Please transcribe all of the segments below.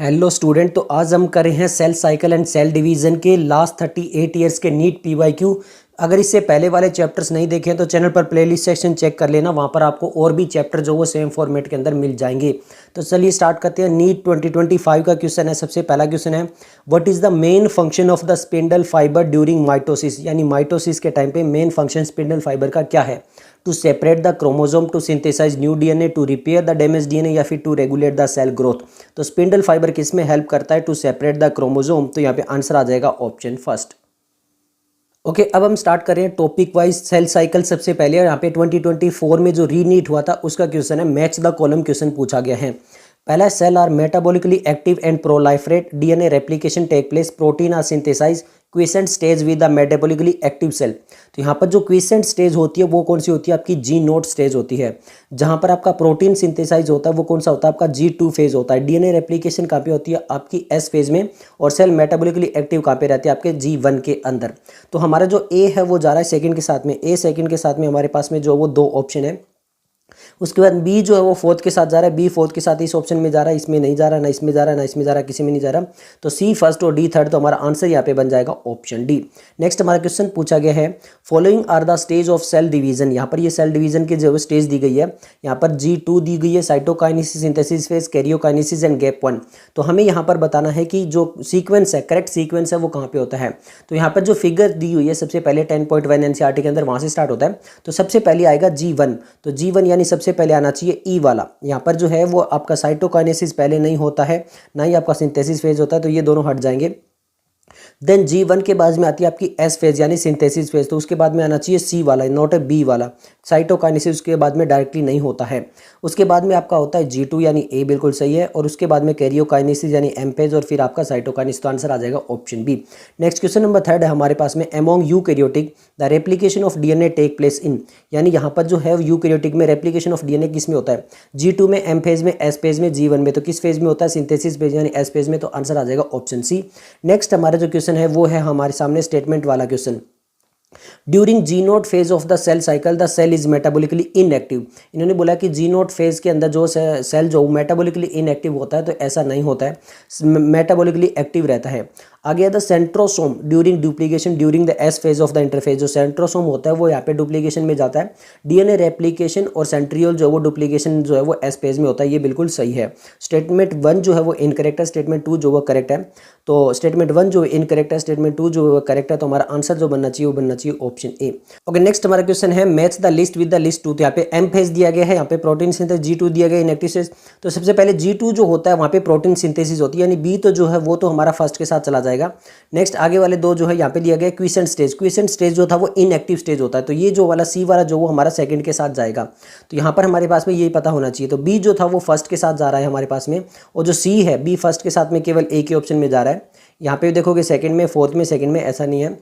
Hello student, तो आज हम कर रहे हैं cell cycle and cell division के लास्ट 38 ईयर्स के नीट पीवाईक्यू। अगर इससे पहले वाले चैप्टर्स नहीं देखे तो चैनल पर प्लेलिस्ट सेक्शन चेक कर लेना, वहाँ पर आपको और भी चैप्टर जो वो सेम फॉर्मेट के अंदर मिल जाएंगे। तो चलिए स्टार्ट करते हैं। नीट 2025 का क्वेश्चन है। सबसे पहला क्वेश्चन है, what is the main function of the spindle fibre during mitosis, यानी माइटोसिस के टाइम पे मेन फंक्शन स्पिंडल फाइबर का क्या है? To separate the chromosome, to synthesise new DNA, to repair the damage DNA, या फिर to regulate the cell growth. तो spindle fibre किस में हेल्प करता है? To separate the chromosome. तो यहाँ पे आंसर आ जाएगा ऑप्शन फर्स्ट। ओके, अब हम स्टार्ट करें टॉपिक वाइज सेल साइकिल। सबसे पहले यहाँ पे 2024 में जो रीनीट हुआ था उसका क्वेश्चन है, मैच द कॉलम क्वेश्चन पूछा गया है। पहला, cell are metabolically active and proliferate, DNA replication take place, protein are synthesize, quiescent stage with the metabolically active cell. तो यहाँ पर जो क्विसेंट स्टेज होती है वो कौन सी होती है? आपकी G0 स्टेज होती है। जहाँ पर आपका प्रोटीन सिंथेसाइज होता है वो कौन सा होता है? आपका G2 फेज होता है। डीएनए रेप्लिकेशन कहाँ पे होती है? आपकी S फेज में। और सेल मेटाबॉलिकली एक्टिव कहाँ पे रहती है? आपके G1 के अंदर। तो हमारा जो A है वो जा रहा है सेकंड के साथ में। A सेकंड के साथ में हमारे पास में जो वो दो ऑप्शन है। उसके बाद बी जो है वो फोर्थ के साथ जा रहा है। बी फोर्थ के साथ इस ऑप्शन में जा रहा है, इसमें नहीं जा रहा, ना इसमें जा रहा, ना इसमें जा रहा, किसी में नहीं जा रहा। तो सी फर्स्ट और डी थर्ड। तो हमारा आंसर यहाँ पे बन जाएगा ऑप्शन डी। नेक्स्ट हमारा क्वेश्चन पूछा गया है, following are the stage of cell division. यहाँ पर ये सेल डिवीजन की जो स्टेज दी गई है, यहाँ पर G2 दी गई है, cytokinesis, synthesis phase, karyokinesis and gap 1। तो हमें यहाँ पर बताना है कि जो सीक्वेंस है, करेक्ट सीक्वेंस है, वो कहाँ पे होता है। तो यहाँ पर जो फिगर दी हुई है सबसे पहले 10.1 एनसीईआरटी के अंदर, वहाँ से स्टार्ट होता है। तो सबसे पहले आएगा G1। तो G1 यानी सबसे पहले आना चाहिए ई वाला। यहाँ पर जो है वो आपका साइटोकाइनेसिस पहले नहीं होता है, ना ही आपका सिंथेसिस फेज होता है, तो ये दोनों हट जाएंगे। देन G1 के बाद में आती है आपकी S फेज यानी सिंथेसिस फेज। तो उसके बाद में आना चाहिए C वाला, नॉट ए B वाला। साइटोकाइनेसिस उसके बाद में डायरेक्टली नहीं होता है। उसके बाद में आपका होता है G2 यानी A, बिल्कुल सही है। और उसके बाद में कैरियोकाइनेसिस यानी M फेज, और फिर आपका साइटोकाइनेसिस। तो आंसर आ जाएगा option B. Next question number third है हमारे पास में, among eukaryotic the replication of DNA take place in, यानी यहाँ पर जो है यूकैरियोटिक में रेप्लिकेशन ऑफ डीएनए किस में होता है? G2 में, M फेज में, S फेज में, G1 में। तो किस फेज में होता है? सिंथेसिस फेज यानी S फेज में। तो आंसर आ जाएगा ऑप्शन सी। नेक्स्ट हमारा जो क्वेश्चन है वो है हमारे सामने स्टेटमेंट वाला question. During G0 phase of the cell cycle the cell is metabolically inactive. इन्होंने बोला कि G0 फेज के अंदर जो सेल जो मेटाबॉलिकली इनएक्टिव होता है, तो ऐसा नहीं होता है, मेटाबॉलिकली एक्टिव रहता है। आगे the centrosome during duplication during the S phase of the interphase. जो सेंट्रोसोम होता है वो यहाँ पे डुप्लीकेशन में जाता है। डीएनए रेप्लिकेशन और सेंट्रियोल जो है वो डुप्लीकेशन जो है वो S फेज में होता है। ये बिल्कुल सही है। स्टेटमेंट 1 जो है वो इनकरेक्ट है, स्टेटमेंट 2 जो वो करेक्ट है। तो स्टेटमेंट 1 जो इनकरेक्ट है, स्टेटमेंट 2 जो करेक्ट है। तो हमारा आंसर जो बनना चाहिए वो बनना चाहिए ऑप्शन ए। ओके, नेक्स्ट हमारा क्वेश्चन है, match the list with the list 2। तो यहाँ पे M फेज दिया गया है, यहाँ पे प्रोटीन सिंथेसिस G2 दिया गया इनएक्टिव स्टेज। तो सबसे पहले G2 जो होता है वहाँ पे प्रोटीन सिंथेसिस होती है, यानी बी तो जो है वो तो हमारा फर्स्ट के साथ चला जाएगा। नेक्स्ट आगे वाले दो जो है यहाँ पे दिया गया क्विसेंट स्टेज। क्विसेंट स्टेज जो था वो इनएक्टिव स्टेज होता है, तो ये जो वाला सी वाला जो वो हमारा सेकंड के साथ जाएगा। तो यहाँ पर हमारे पास में ये पता होना चाहिए। तो बी जो था वो फर्स्ट के साथ जा रहा है हमारे पास में, और जो सी है बी फर्स्ट के साथ में केवल एक ही ऑप्शन में जा रहा है। यहाँ पे देखोगे सेकंड में, फोर्थ में, सेकंड में, ऐसा नहीं है,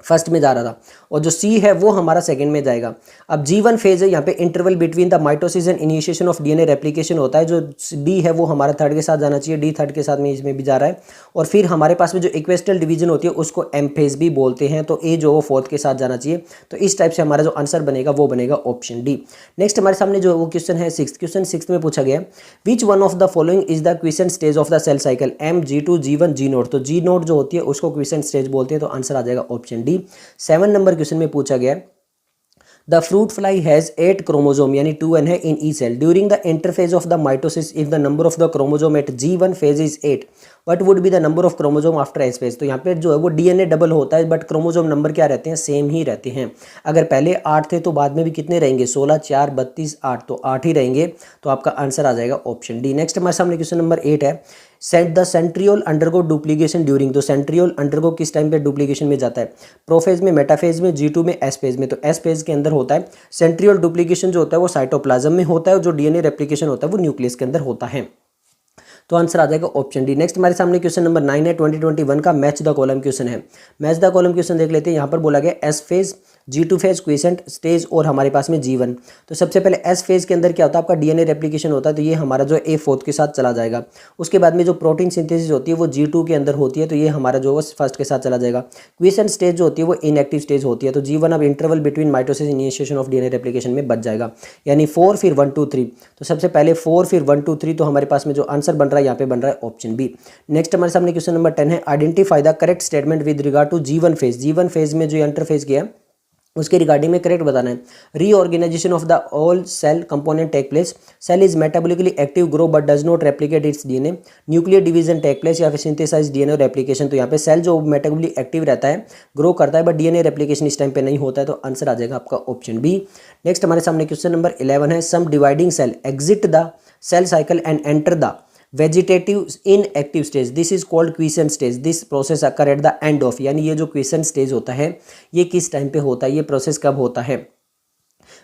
फर्स्ट में जा रहा था। और जो सी है वो हमारा सेकंड में जाएगा। अब G1 फेज है, यहाँ पे interval between the mitosis and initiation of DNA replication होता है। जो डी है वो हमारा थर्ड के साथ जाना चाहिए, डी थर्ड के साथ में इसमें भी जा रहा है। और फिर हमारे पास में जो इक्वेस्टल डिवीजन होती है उसको M फेज भी बोलते हैं। तो ए जो वो फोर्थ के साथ जाना चाहिए। तो इस टाइप से हमारा जो आंसर बनेगा वो बनेगा ऑप्शन डी। नेक्स्ट हमारे सामने जो वो क्वेश्चन है सिक्स। क्वेश्चन 6 में पूछा गया, which one of the following is the quiescent stage of the cell cycle? M, G2, G1, G0। तो G0 जो होती है उसको क्विसेंट स्टेज बोलते हैं। तो आंसर आ जाएगा ऑप्शन डी। 7 नंबर क्वेश्चन में पूछा गया, the fruit fly has 8 chromosome यानी 2n है in each cell. During the interphase of the mitosis if the number of the chromosome at G1 phase is 8, what would be the number of chromosome after S phase. तो यहाँ पे जो है वो DNA double होता है, but chromosome number क्या रहते हैं? सेम ही रहते हैं। अगर पहले 8 थे तो बाद में भी कितने रहेंगे? 16, 4, 32, 8। तो 8 ही रहेंगे। तो आपका आंसर आ जाएगा ऑप्शन डी। नेक्स्ट हमारे सामने क्वेश्चन नंबर 8 है, set the centriole undergo duplication during. तो सेंट्रियोल अंडरगो किस टाइम पे डुप्लीकेशन में जाता है? प्रोफेज में, मेटाफेज में, G2 में, S फेज में। तो S फेज के अंदर होता है। सेंट्रियोल डुप्लीकेशन जो होता है वो साइटोप्लाज्म में होता है, और जो डीएनए रेप्लिकेशन होता है वो न्यूक्लियस के अंदर होता है। तो आंसर आ जाएगा ऑप्शन डी। नेक्स्ट हमारे सामने क्वेश्चन नंबर 9 है, 2021 का मैच द कॉलम क्वेश्चन है। मैच द कॉलम क्वेश्चन देख लेते हैं। यहाँ पर बोला गया S phase, G2 phase, quiescent stage और हमारे पास में G1। तो सबसे पहले S फेज के अंदर क्या होता है? आपका डीएनए रेप्लिकेशन होता है। तो ये हमारा जो A फोर्थ के साथ चला जाएगा। उसके बाद में जो प्रोटीन सिंथेसिस होती है वो G2 के अंदर होती है। तो ये हमारा जो फर्स्ट के साथ चला जाएगा। क्विसेंट स्टेज जो होती है वो इनएक्टिव स्टेज होती है। तो G1 अब interval between mitosis initiation of DNA replication में बच जाएगा, यानी 4 फिर 1 2 3। तो सबसे पहले 4 फिर 1 2 3। तो हमारे पास में जो आंसर बन रहा रहा है, यहाँ पे बन रहा है ऑप्शन बी। नेक्स्ट हमारे सामने क्वेश्चन नंबर 10 है, identify the correct statement with regard to G1 phase. G1 phase में जो इंटरफेज किया है उसके रिगार्डिंग में करेक्ट बताना है। Reorganisation of the all cell component take place, cell is metabolically active grow but does not replicate its DNA, nuclear division take place या फिर सिंथेसाइज डीएनए और रेप्लिकेशन। तो यहाँ पे सेल जो मेटाबॉलिकली एक्टिव रहता है, ग्रो करता है, बट डीएनए रेप्लिकेशन इस टाइम पे नहीं होता है, तो आंसर आ जाएगा आपका ऑप्शन बी। नेक्स्ट हमारे सामने क्वेश्चन नंबर 11 है, some dividing cell exit the cell cycle and enter the vegetative in active stage, this is called quiescent stage, this process occur at the end of, यानी ये जो quiescent stage होता है ये किस टाइम पे होता है, ये प्रोसेस कब होता है?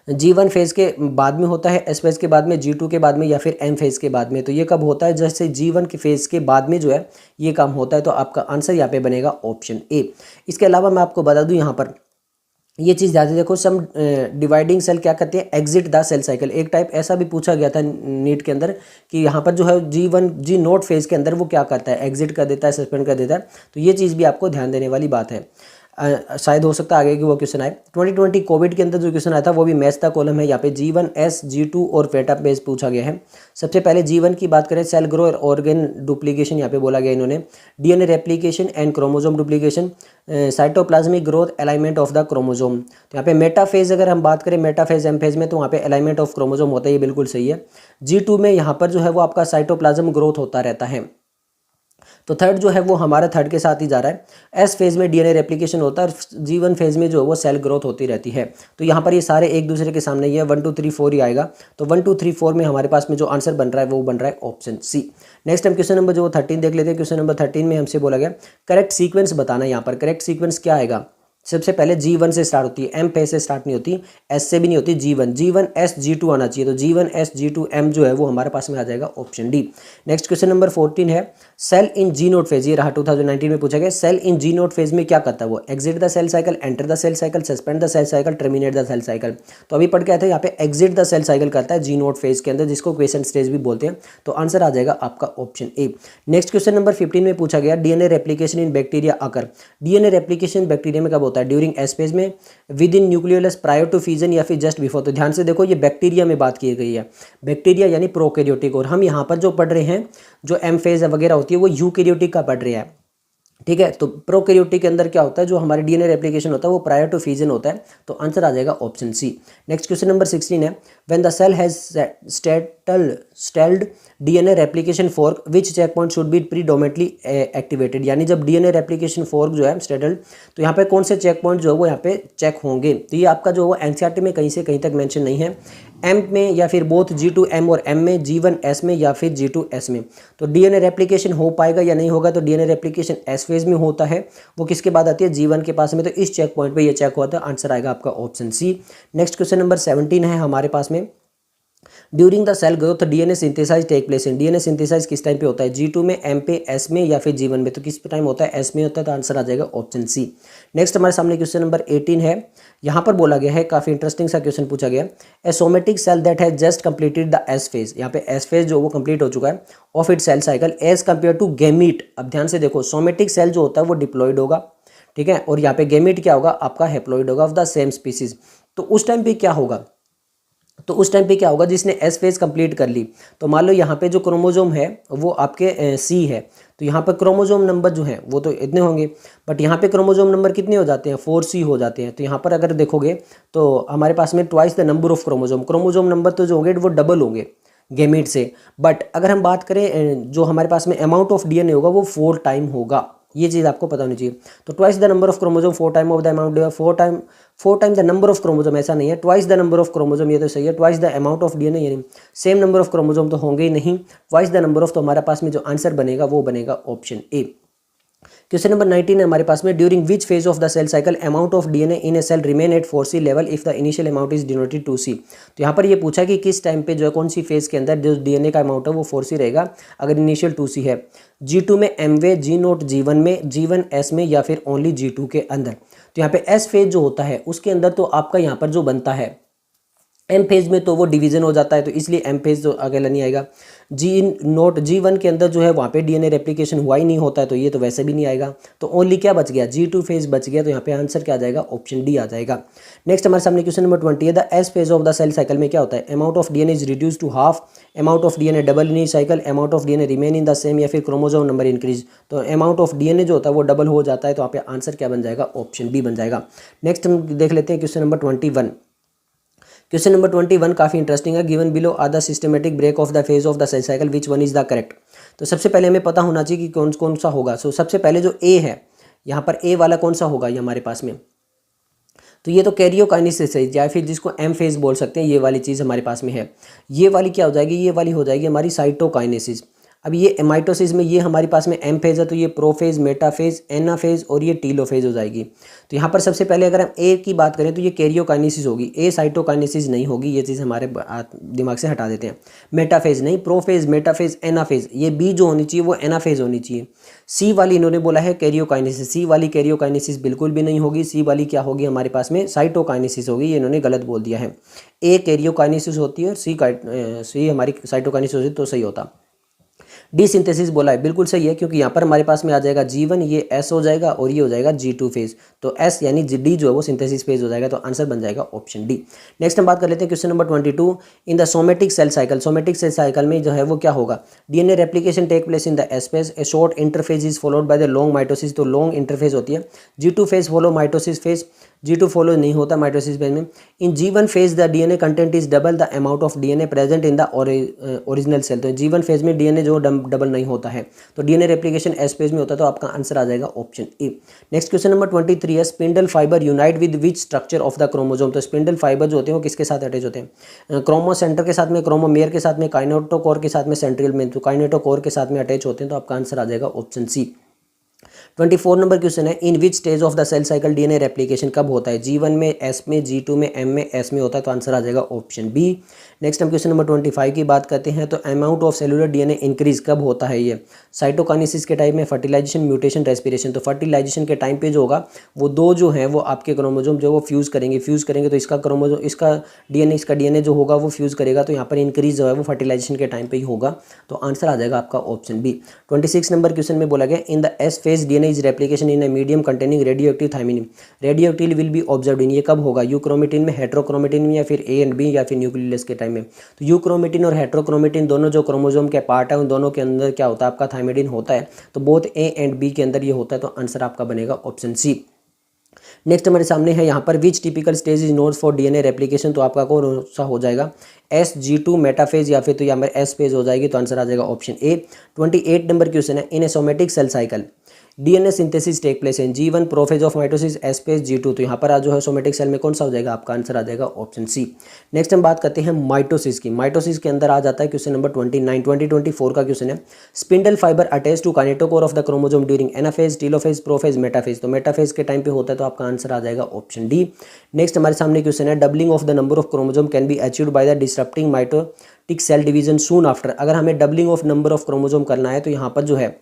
G1 फेज के बाद में होता है, S फेज के बाद में, G2 के बाद में, या फिर M फेज के बाद में। तो ये कब होता है? जैसे G1 के फेज के बाद में जो है ये काम होता है, तो आपका आंसर यहाँ पे बनेगा ऑप्शन ए। इसके अलावा मैं आपको बता दूं यहाँ पर ये चीज़ ध्यान से देखो, सम डिवाइडिंग सेल क्या करते हैं, एग्जिट द सेल साइकिल। एक टाइप ऐसा भी पूछा गया था नीट के अंदर कि यहाँ पर जो है G1 G नोट फेज के अंदर वो क्या करता है, एग्जिट कर देता है, सस्पेंड कर देता है। तो ये चीज़ भी आपको ध्यान देने वाली बात है। शायद हो सकता है आगे की वो क्वेश्चन आए। 2020 कोविड के अंदर जो क्वेश्चन आया था वो भी मैच द कॉलम है। यहाँ पे G1S G2 और पेटा बेस पूछा गया है। सबसे पहले G1 की बात करें, सेल ग्रो और ऑर्गेन डुप्लीकेशन यहाँ पे बोला गया इन्होंने, DNA replication and chromosome duplication, cytoplasmic growth, alignment of the chromosome. तो यहाँ पे मेटाफेज अगर हम बात करें, मेटाफेज एम फेज में, तो वहाँ पे अलाइनमेंट ऑफ क्रोमोजोम होता है, ये बिल्कुल सही है। G2 में यहाँ पर जो है वो आपका साइटोप्लाज्म ग्रोथ होता रहता है। तो थर्ड जो है वो हमारा थर्ड के साथ ही जा रहा है। एस फेज में डीएनए रेप्लिकेशन होता है और G1 फेज में जो है वो सेल ग्रोथ होती रहती है। तो यहाँ पर ये सारे एक दूसरे के सामने ही है, 1 2 3 4 ही आएगा। तो 1 2 3 4 में हमारे पास में जो आंसर बन रहा है वो बन रहा है ऑप्शन सी। नेक्स्ट हम क्वेश्चन नंबर जो 13 देख लेते हैं। क्वेश्चन नंबर 13 में हमसे बोला गया करेक्ट सीक्वेंस बताना। यहाँ पर करेक्ट सीक्वेंस क्या आएगा? सबसे पहले G1 से स्टार्ट होती है, M फेज से स्टार्ट नहीं होती, S से भी नहीं होती, G1S G2 आना चाहिए। तो G1S G2 M जो है वो हमारे पास में आ जाएगा option D. Next question number 14 है, cell in G naught phase, ये रहा 2019 में पूछा गया। Cell in G naught phase में क्या करता है वो? Exit the cell cycle, enter the cell cycle, suspend the cell cycle, terminate the cell cycle. तो अभी पढ़ के आए थे यहाँ पे एग्जिट द सेल साइकिल करता है G नोट फेज के अंदर, जिसको क्वेश्चन स्टेज भी बोलते हैं। तो आंसर आ जाएगा आपका ऑप्शन ए। नेक्स्ट क्वेश्चन नंबर 15 में पूछा गया DNA replication in bacteria occur, DNA replication bacteria में कब होता है? ड्यूरिंग एस फेज में, within nucleolus, prior to fusion, या फिर जस्ट बिफोर। तो ध्यान से देखो ये बैक्टीरिया में बात की गई है, बैक्टीरिया यानी प्रोकैरियोटिक, और हम यहाँ पर जो पढ़ रहे हैं जो एम फेज वगैरह होती है वो यूकैरियोटिक का पढ़ रहे हैं। ठीक है, तो प्रोकैरियोटिक के अंदर क्या होता है, जो हमारे डीएनए रेप्लिकेशन होता है वो प्रायर टू फ्यूजन होता है। तो आंसर आ जाएगा ऑप्शन सी। नेक्स्ट क्वेश्चन नंबर 16 है, when the cell has stalled DNA replication fork which checkpoint should be predominately activated, यानी जब डीएनए रेप्लिकेशन फोर्क जो है स्टेटल्ड, तो यहाँ पे कौन से चेक पॉइंट जो है वो यहाँ पे चेक होंगे? तो ये आपका जो वो एनसीईआरटी में कहीं से कहीं तक मेंशन नहीं है, एम में या फिर बोथ G2 M और M में, G1S में या फिर G2 S में। तो डीएनए रेप्लिकेशन हो पाएगा या नहीं होगा? तो डीएनए रेप्लिकेशन S फेज में होता है, वो किसके बाद आती है? G1 के पास में। तो इस चेक पॉइंट पे ये चेक होता है, आंसर आएगा आपका ऑप्शन सी। नेक्स्ट क्वेश्चन नंबर 17 है हमारे पास में, during the cell growth DNA synthesise take place in, DNA synthesise किस टाइम पे होता है? G2 में, M पे, S में या फिर G1 में। तो किस टाइम होता है? S में होता है। तो आंसर आ जाएगा ऑप्शन सी। नेक्स्ट हमारे सामने क्वेश्चन नंबर 18 है, यहाँ पर बोला गया है, काफी इंटरेस्टिंग सा क्वेश्चन पूछा गया, a somatic cell that has just completed the S phase, यहाँ पे एस फेज जो वो कंप्लीट हो चुका है of it cell cycle as compare to gamete. अब ध्यान से देखो, सोमेटिक सेल जो होता है वो डिप्लॉयड होगा, ठीक है, और यहाँ पे गैमीट क्या होगा? आपका हैप्लॉयड होगा ऑफ द सेम स्पीसीज। तो उस टाइम पे क्या होगा? जिसने एस फेज कंप्लीट कर ली, तो मान लो यहाँ पे जो क्रोमोजोम है वो आपके सी है, तो यहाँ पर क्रोमोजोम नंबर जो है वो तो इतने होंगे, बट यहाँ पे क्रोमोजोम नंबर कितने हो जाते हैं? 4C हो जाते हैं। तो यहाँ पर अगर देखोगे तो हमारे पास में twice the number of chromosome number तो जो होंगे वो डबल होंगे गैमीट से। बट अगर हम बात करें जो हमारे पास में अमाउंट ऑफ डीएनए होगा वो 4 टाइम होगा, ये चीज़ आपको पता होनी चाहिए। तो twice the number of chromosome 4 time of the amount, 4 time the number of chromosome, ऐसा नहीं है, twice the number of chromosome, ये तो सही है। Twice the amount of DNA, यानी सेम नंबर ऑफ क्रोमोजोम तो होंगे ही नहीं, ट्वाइस द नंबर ऑफ, तो हमारे पास में जो आंसर बनेगा वो बनेगा ऑप्शन ए। क्वेश्चन नंबर 19 है हमारे पास में, during which phase of the cell cycle amount of DNA in a cell remain at 4C level if the initial amount is denoted 2C। तो यहाँ पर ये पूछा कि किस टाइम पे जो है कौन सी फेज के अंदर जो डीएनए का अमाउंट है वो 4C रहेगा अगर इनिशियल 2C है। G2 में, M वे, G नोट G1 में, G1S में या फिर ओनली G2 के अंदर। तो यहाँ पे S फेज जो होता है उसके अंदर तो आपका यहाँ पर जो बनता है एम फेज में तो वो डिवीजन हो जाता है, तो इसलिए एम फेज तो अकेला नहीं आएगा। G1 के अंदर जो है वहाँ पे डीएनए रेप्लिकेशन हुआ ही नहीं होता है, तो ये तो वैसे भी नहीं आएगा। तो ओनली क्या बच गया, G2 फेज बच गया, तो यहाँ पे आंसर क्या आ जाएगा, ऑप्शन डी आ जाएगा। नेक्स्ट हमारे सामने क्वेश्चन नंबर 20 है, the S phase of the cell cycle में क्या होता है, amount of DNA is reduce to half, amount of DNA double in cycle, amount of DNA remain in the same, या फिर क्रोमोसोम नंबर इंक्रीज। तो amount of DNA जो होता है वो डबल हो जाता है, तो यहाँ पे आंसर क्या बन जाएगा, ऑप्शन बी बन जाएगा। नेक्स्ट हम देख लेते हैं क्वेश्चन नंबर 21। क्वेश्चन नंबर 21 काफ़ी इंटरेस्टिंग है। Given below are the systematic break of the phase of the cell cycle, which one is the correct. तो सबसे पहले हमें पता होना चाहिए कि कौन कौन सा होगा। सो सबसे पहले जो ए है, यहाँ पर ए वाला कौन सा होगा ये हमारे पास में, तो ये तो कैरियोकाइनेसिस है, या फिर जिसको एम फेज बोल सकते हैं, ये वाली चीज़ हमारे पास में है। ये वाली क्या हो जाएगी, ये वाली हो जाएगी हमारी साइटोकाइनेसिस। अब ये माइटोसिस में ये हमारे पास में एम फेज है, तो ये प्रोफेज, मेटाफेज, एनाफेज और ये टीलोफेज हो जाएगी। तो यहाँ पर सबसे पहले अगर हम ए की बात करें तो ये कैरियोकाइनेसिस होगी, ए साइटोकाइनेसिस नहीं होगी, ये चीज़ हमारे दिमाग से हटा देते हैं। मेटाफेज नहीं, प्रोफेज, मेटाफेज, एनाफेज, ये बी जो होनी चाहिए वो एनाफेज होनी चाहिए। सी वाली इन्होंने बोला है कैरियोकाइनेसिस, सी वाली कैरियोकाइनेसिस बिल्कुल भी नहीं होगी, सी वाली क्या होगी हमारे पास में, साइटोकाइनेसिस होगी, ये इन्होंने गलत बोल दिया है। ए कैरियोकाइनेसिस होती है, सी हमारी साइटोकाइनेसिस होती तो सही होता। डी सिंथेसिस बोला है, बिल्कुल सही है, क्योंकि यहाँ पर हमारे पास में आ जाएगा G1, ये एस हो जाएगा और ये हो जाएगा G2 फेज, तो एस यानी डी जो है वो सिंथेसिस फेज हो जाएगा, तो आंसर बन जाएगा ऑप्शन डी। नेक्स्ट हम बात कर लेते हैं question number 22। In the somatic cell cycle, somatic cell cycle में जो है वो क्या होगा, DNA replication take place in the S phase, a short interphase is followed by the long mitosis, तो लॉन्ग इंटरफेज होती है। G2 phase follow mitosis phase, G2 follow नहीं होता माइटोसिस फेज में। In G1 phase the DNA content is double the amount of DNA present in the original cell, तो G1 phase में DNA जो double नहीं होता है, तो डीएनए रेप्लिकेशन एस फेज में होता है, तो आपका आंसर आ जाएगा ऑप्शन ए। नेक्स्ट क्वेश्चन नंबर 23 है, spindle fibre unite with which structure of the chromosome, तो स्पिंडल फाइबर जो होते हैं वो किसके साथ अटैच होते हैं, क्रोमोसेंटर के साथ में, क्रोमोमेयर के साथ में, काइनेटोकोर के साथ में, सेंट्रियल में, तो काइनेटोकोर के साथ में अटैच होते हैं, तो आपका आंसर आ जाएगा ऑप्शन सी। 24 नंबर क्वेश्चन है, in which stage of the cell cycle DNA replication कब होता है, G1 में, एस में, G2 में, एम में, एस में होता है, तो आंसर आ जाएगा ऑप्शन बी। नेक्स्ट हम क्वेश्चन नंबर 25 की बात करते हैं, तो amount of cellular DNA increase कब होता है, ये साइटोकाइनेसिस के टाइम में, फर्टिलाइजेशन, म्यूटेशन, रेस्पिरेशन। तो फर्टिलाइजेशन के टाइम पे जो होगा वो दो जो है वो आपके क्रोमोसोम जो वो फ्यूज़ करेंगे तो इसका क्रोमोसोम, इसका डीएनए जो होगा वो फ्यूज़ करेगा, तो यहाँ पर इंक्रीज जो है वो फर्टिलाइजेशन के टाइम पे ही होगा, तो आंसर आ जाएगा आपका ऑप्शन बी। 26 नंबर क्वेश्चन में बोला गया, in the S phase DNA is replication in a medium containing radioactive thymine, radioactive will be observed in, ये कब होगा, यूक्रोमेटिन में, हेट्रोक्रोमेटिन में, या फिर ए एंड बी, या फिर न्यूक्लियस के टाइम में। तो यूक्रोमेटिन और हेट्रोक्रोमेटिन दोनों जो क्रोमोसोम के पार्ट है उन दोनों के अंदर क्या होता है, आपका थायमिडिन होता है, तो बोथ ए एंड बी के अंदर ये होता है, तो आंसर आपका बनेगा ऑप्शन सी। नेक्स्ट हमारे सामने है यहाँ पर, which typical stage is note for DNA replication, तो आपका कौन सा हो जाएगा, एस, G2 मेटाफेज, या फिर तो यहाँ पर एस फेज हो जाएगी, तो आंसर आ जाएगा ऑप्शन ए। 28 नंबर क्वेश्चन है, in a somatic cell cycle DNA synthesis take place in G1 prophase of mitosis, S phase, G2, तो यहाँ पर जो है सोमेटिक सेल में कौन सा हो जाएगा, आपका आंसर आ जाएगा ऑप्शन सी। नेक्स्ट हम बात करते हैं माइटोसिस की, माइटोसिस के अंदर आ जाता है क्वेश्चन नंबर 2024 का क्वेश्चन है, spindle fibre attach to kinetochore of the chromosome during anaphase, telophase, prophase, metaphase, तो मेटाफेज के टाइम पे होता है, तो आपका आंसर आ जाएगा ऑप्शन डी। नेक्स्ट हमारे सामने क्वेश्चन है, doubling of the number of chromosome can be achieved by the disrupting mitotic cell division soon after, अगर हमें doubling of number of chromosome करना है तो यहाँ पर जो है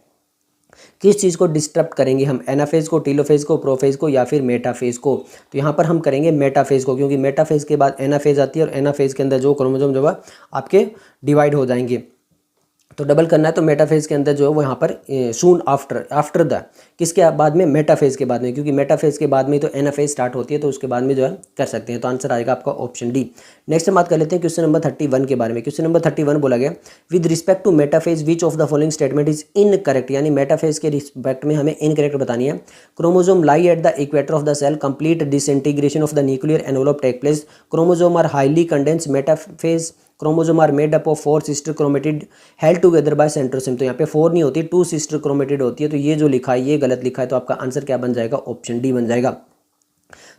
किस चीज़ को डिस्टर्ब करेंगे हम, एनाफेज को, टीलोफेज को, प्रोफेज को, या फिर मेटाफेज को, तो यहाँ पर हम करेंगे मेटाफेज को, क्योंकि मेटाफेज के बाद एनाफेज आती है और एनाफेज के अंदर जो क्रोमोसोम जो है आपके डिवाइड हो जाएंगे, तो डबल करना है तो मेटाफेज के अंदर जो है वो यहाँ पर सून आफ्टर द, किसके बाद में, मेटाफेज के बाद में, क्योंकि मेटाफेज के बाद में तो एनाफेज स्टार्ट होती है, तो उसके बाद में जो है कर सकते हैं, तो आंसर आएगा आपका ऑप्शन डी। नेक्स्ट हम बात कर लेते हैं क्वेश्चन नंबर 31 के बारे में। क्वेश्चन नंबर 31 बोला गया, with respect to metaphase which of the following statement is incorrect, यानी मेटाफेज के रिस्पेक्ट में हमें इनकरेक्ट बतानी है। Chromosome lie at the equator of the cell, complete disintegration of the nuclear envelope take place, chromosome are highly condense, metaphase chromosome are made up of 4 sister chromatid held together by centrosome, तो यहाँ पे 4 नहीं होती, 2 sister chromatid होती है, तो ये जो लिखा है ये गलत लिखा है, तो आपका आंसर क्या बन जाएगा, ऑप्शन डी बन जाएगा।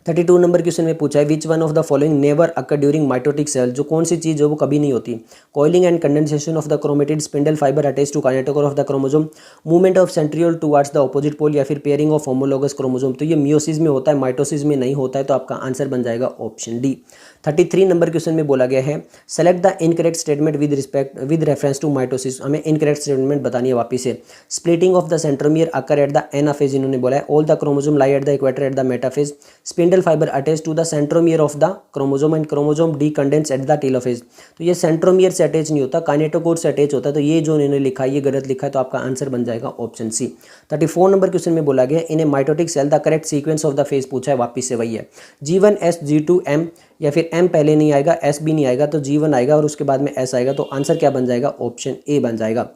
32 नंबर क्वेश्चन में पूछा है, which one of the following never occur during mitotic cell, जो कौन सी चीज़ है वो कभी नहीं होती, coiling and condensation of the chromatid, spindle fibre attach to kinetochore of the chromosome, movement of centriole towards the opposite pole, या फिर पेयरिंग ऑफ होमोलोगस क्रोमोसोम, तो ये मियोसिस में होता है, माइटोसिस में नहीं होता है, तो आपका आंसर बन जाएगा ऑप्शन डी। 33 नंबर क्वेश्चन में बोला गया है, select the incorrect statement with reference to mitosis, हमें इनकरेक्ट स्टेटमेंट बतानी है वापिस से। Splitting of the centromere occur at the anaphase, इन्होंने बोला है, all the chromosome lie at the equator at the metaphase, spindle spindle fibre attach to the centromere of the chromosome and chromosome decondense at the telophase. तो ये centromere से attach नहीं होता, kinetochore से attach होता है। तो ये जो इन्होंने लिखा है ये गलत लिखा है, तो आपका आंसर बन जाएगा ऑप्शन सी। 34 नंबर क्वेश्चन में बोला गया in a mitotic cell the correct sequence of the phase पूछा है, वापिस से वही है G1 S G2 M, या फिर M पहले नहीं आएगा, S भी नहीं आएगा, तो G1 आएगा और उसके बाद में S आएगा। तो आंसर क्या बन जाएगा? ऑप्शन ए बन जाएगा।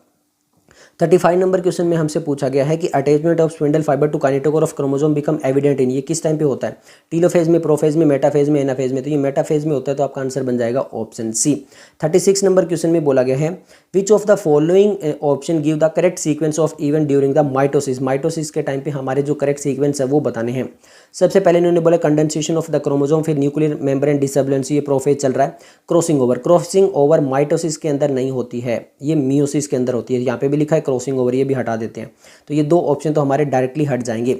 35 नंबर क्वेश्चन में हमसे पूछा गया है कि attachment of spindle fibre to kinetochore of chromosome become evident in, ये किस टाइम पे होता है? टीलोफेज में, प्रोफेज में, मेटाफेज में, एनाफेज में? तो ये मेटाफेज में होता है, तो आपका आंसर बन जाएगा ऑप्शन सी। 36 नंबर क्वेश्चन में बोला गया है विच of the following option give the correct sequence of event during the mitosis. Mitosis के टाइम पे हमारे जो करेक्ट सीक्वेंस है वो बताने हैं। सबसे पहले इन्होंने बोला कंडेंसेशन ऑफ द क्रोमोसोम, फिर न्यूक्लियर मेम्ब्रेन डिसएबिलिटी, ये प्रोफेज चल रहा है। Crossing over, crossing over mitosis के अंदर नहीं होती है, ये मियोसिस के अंदर होती है। यहाँ पे भी लिखा है क्रॉसिंग ओवर, ये भी हटा देते हैं। तो ये दो ऑप्शन तो हमारे डायरेक्टली हट जाएंगे।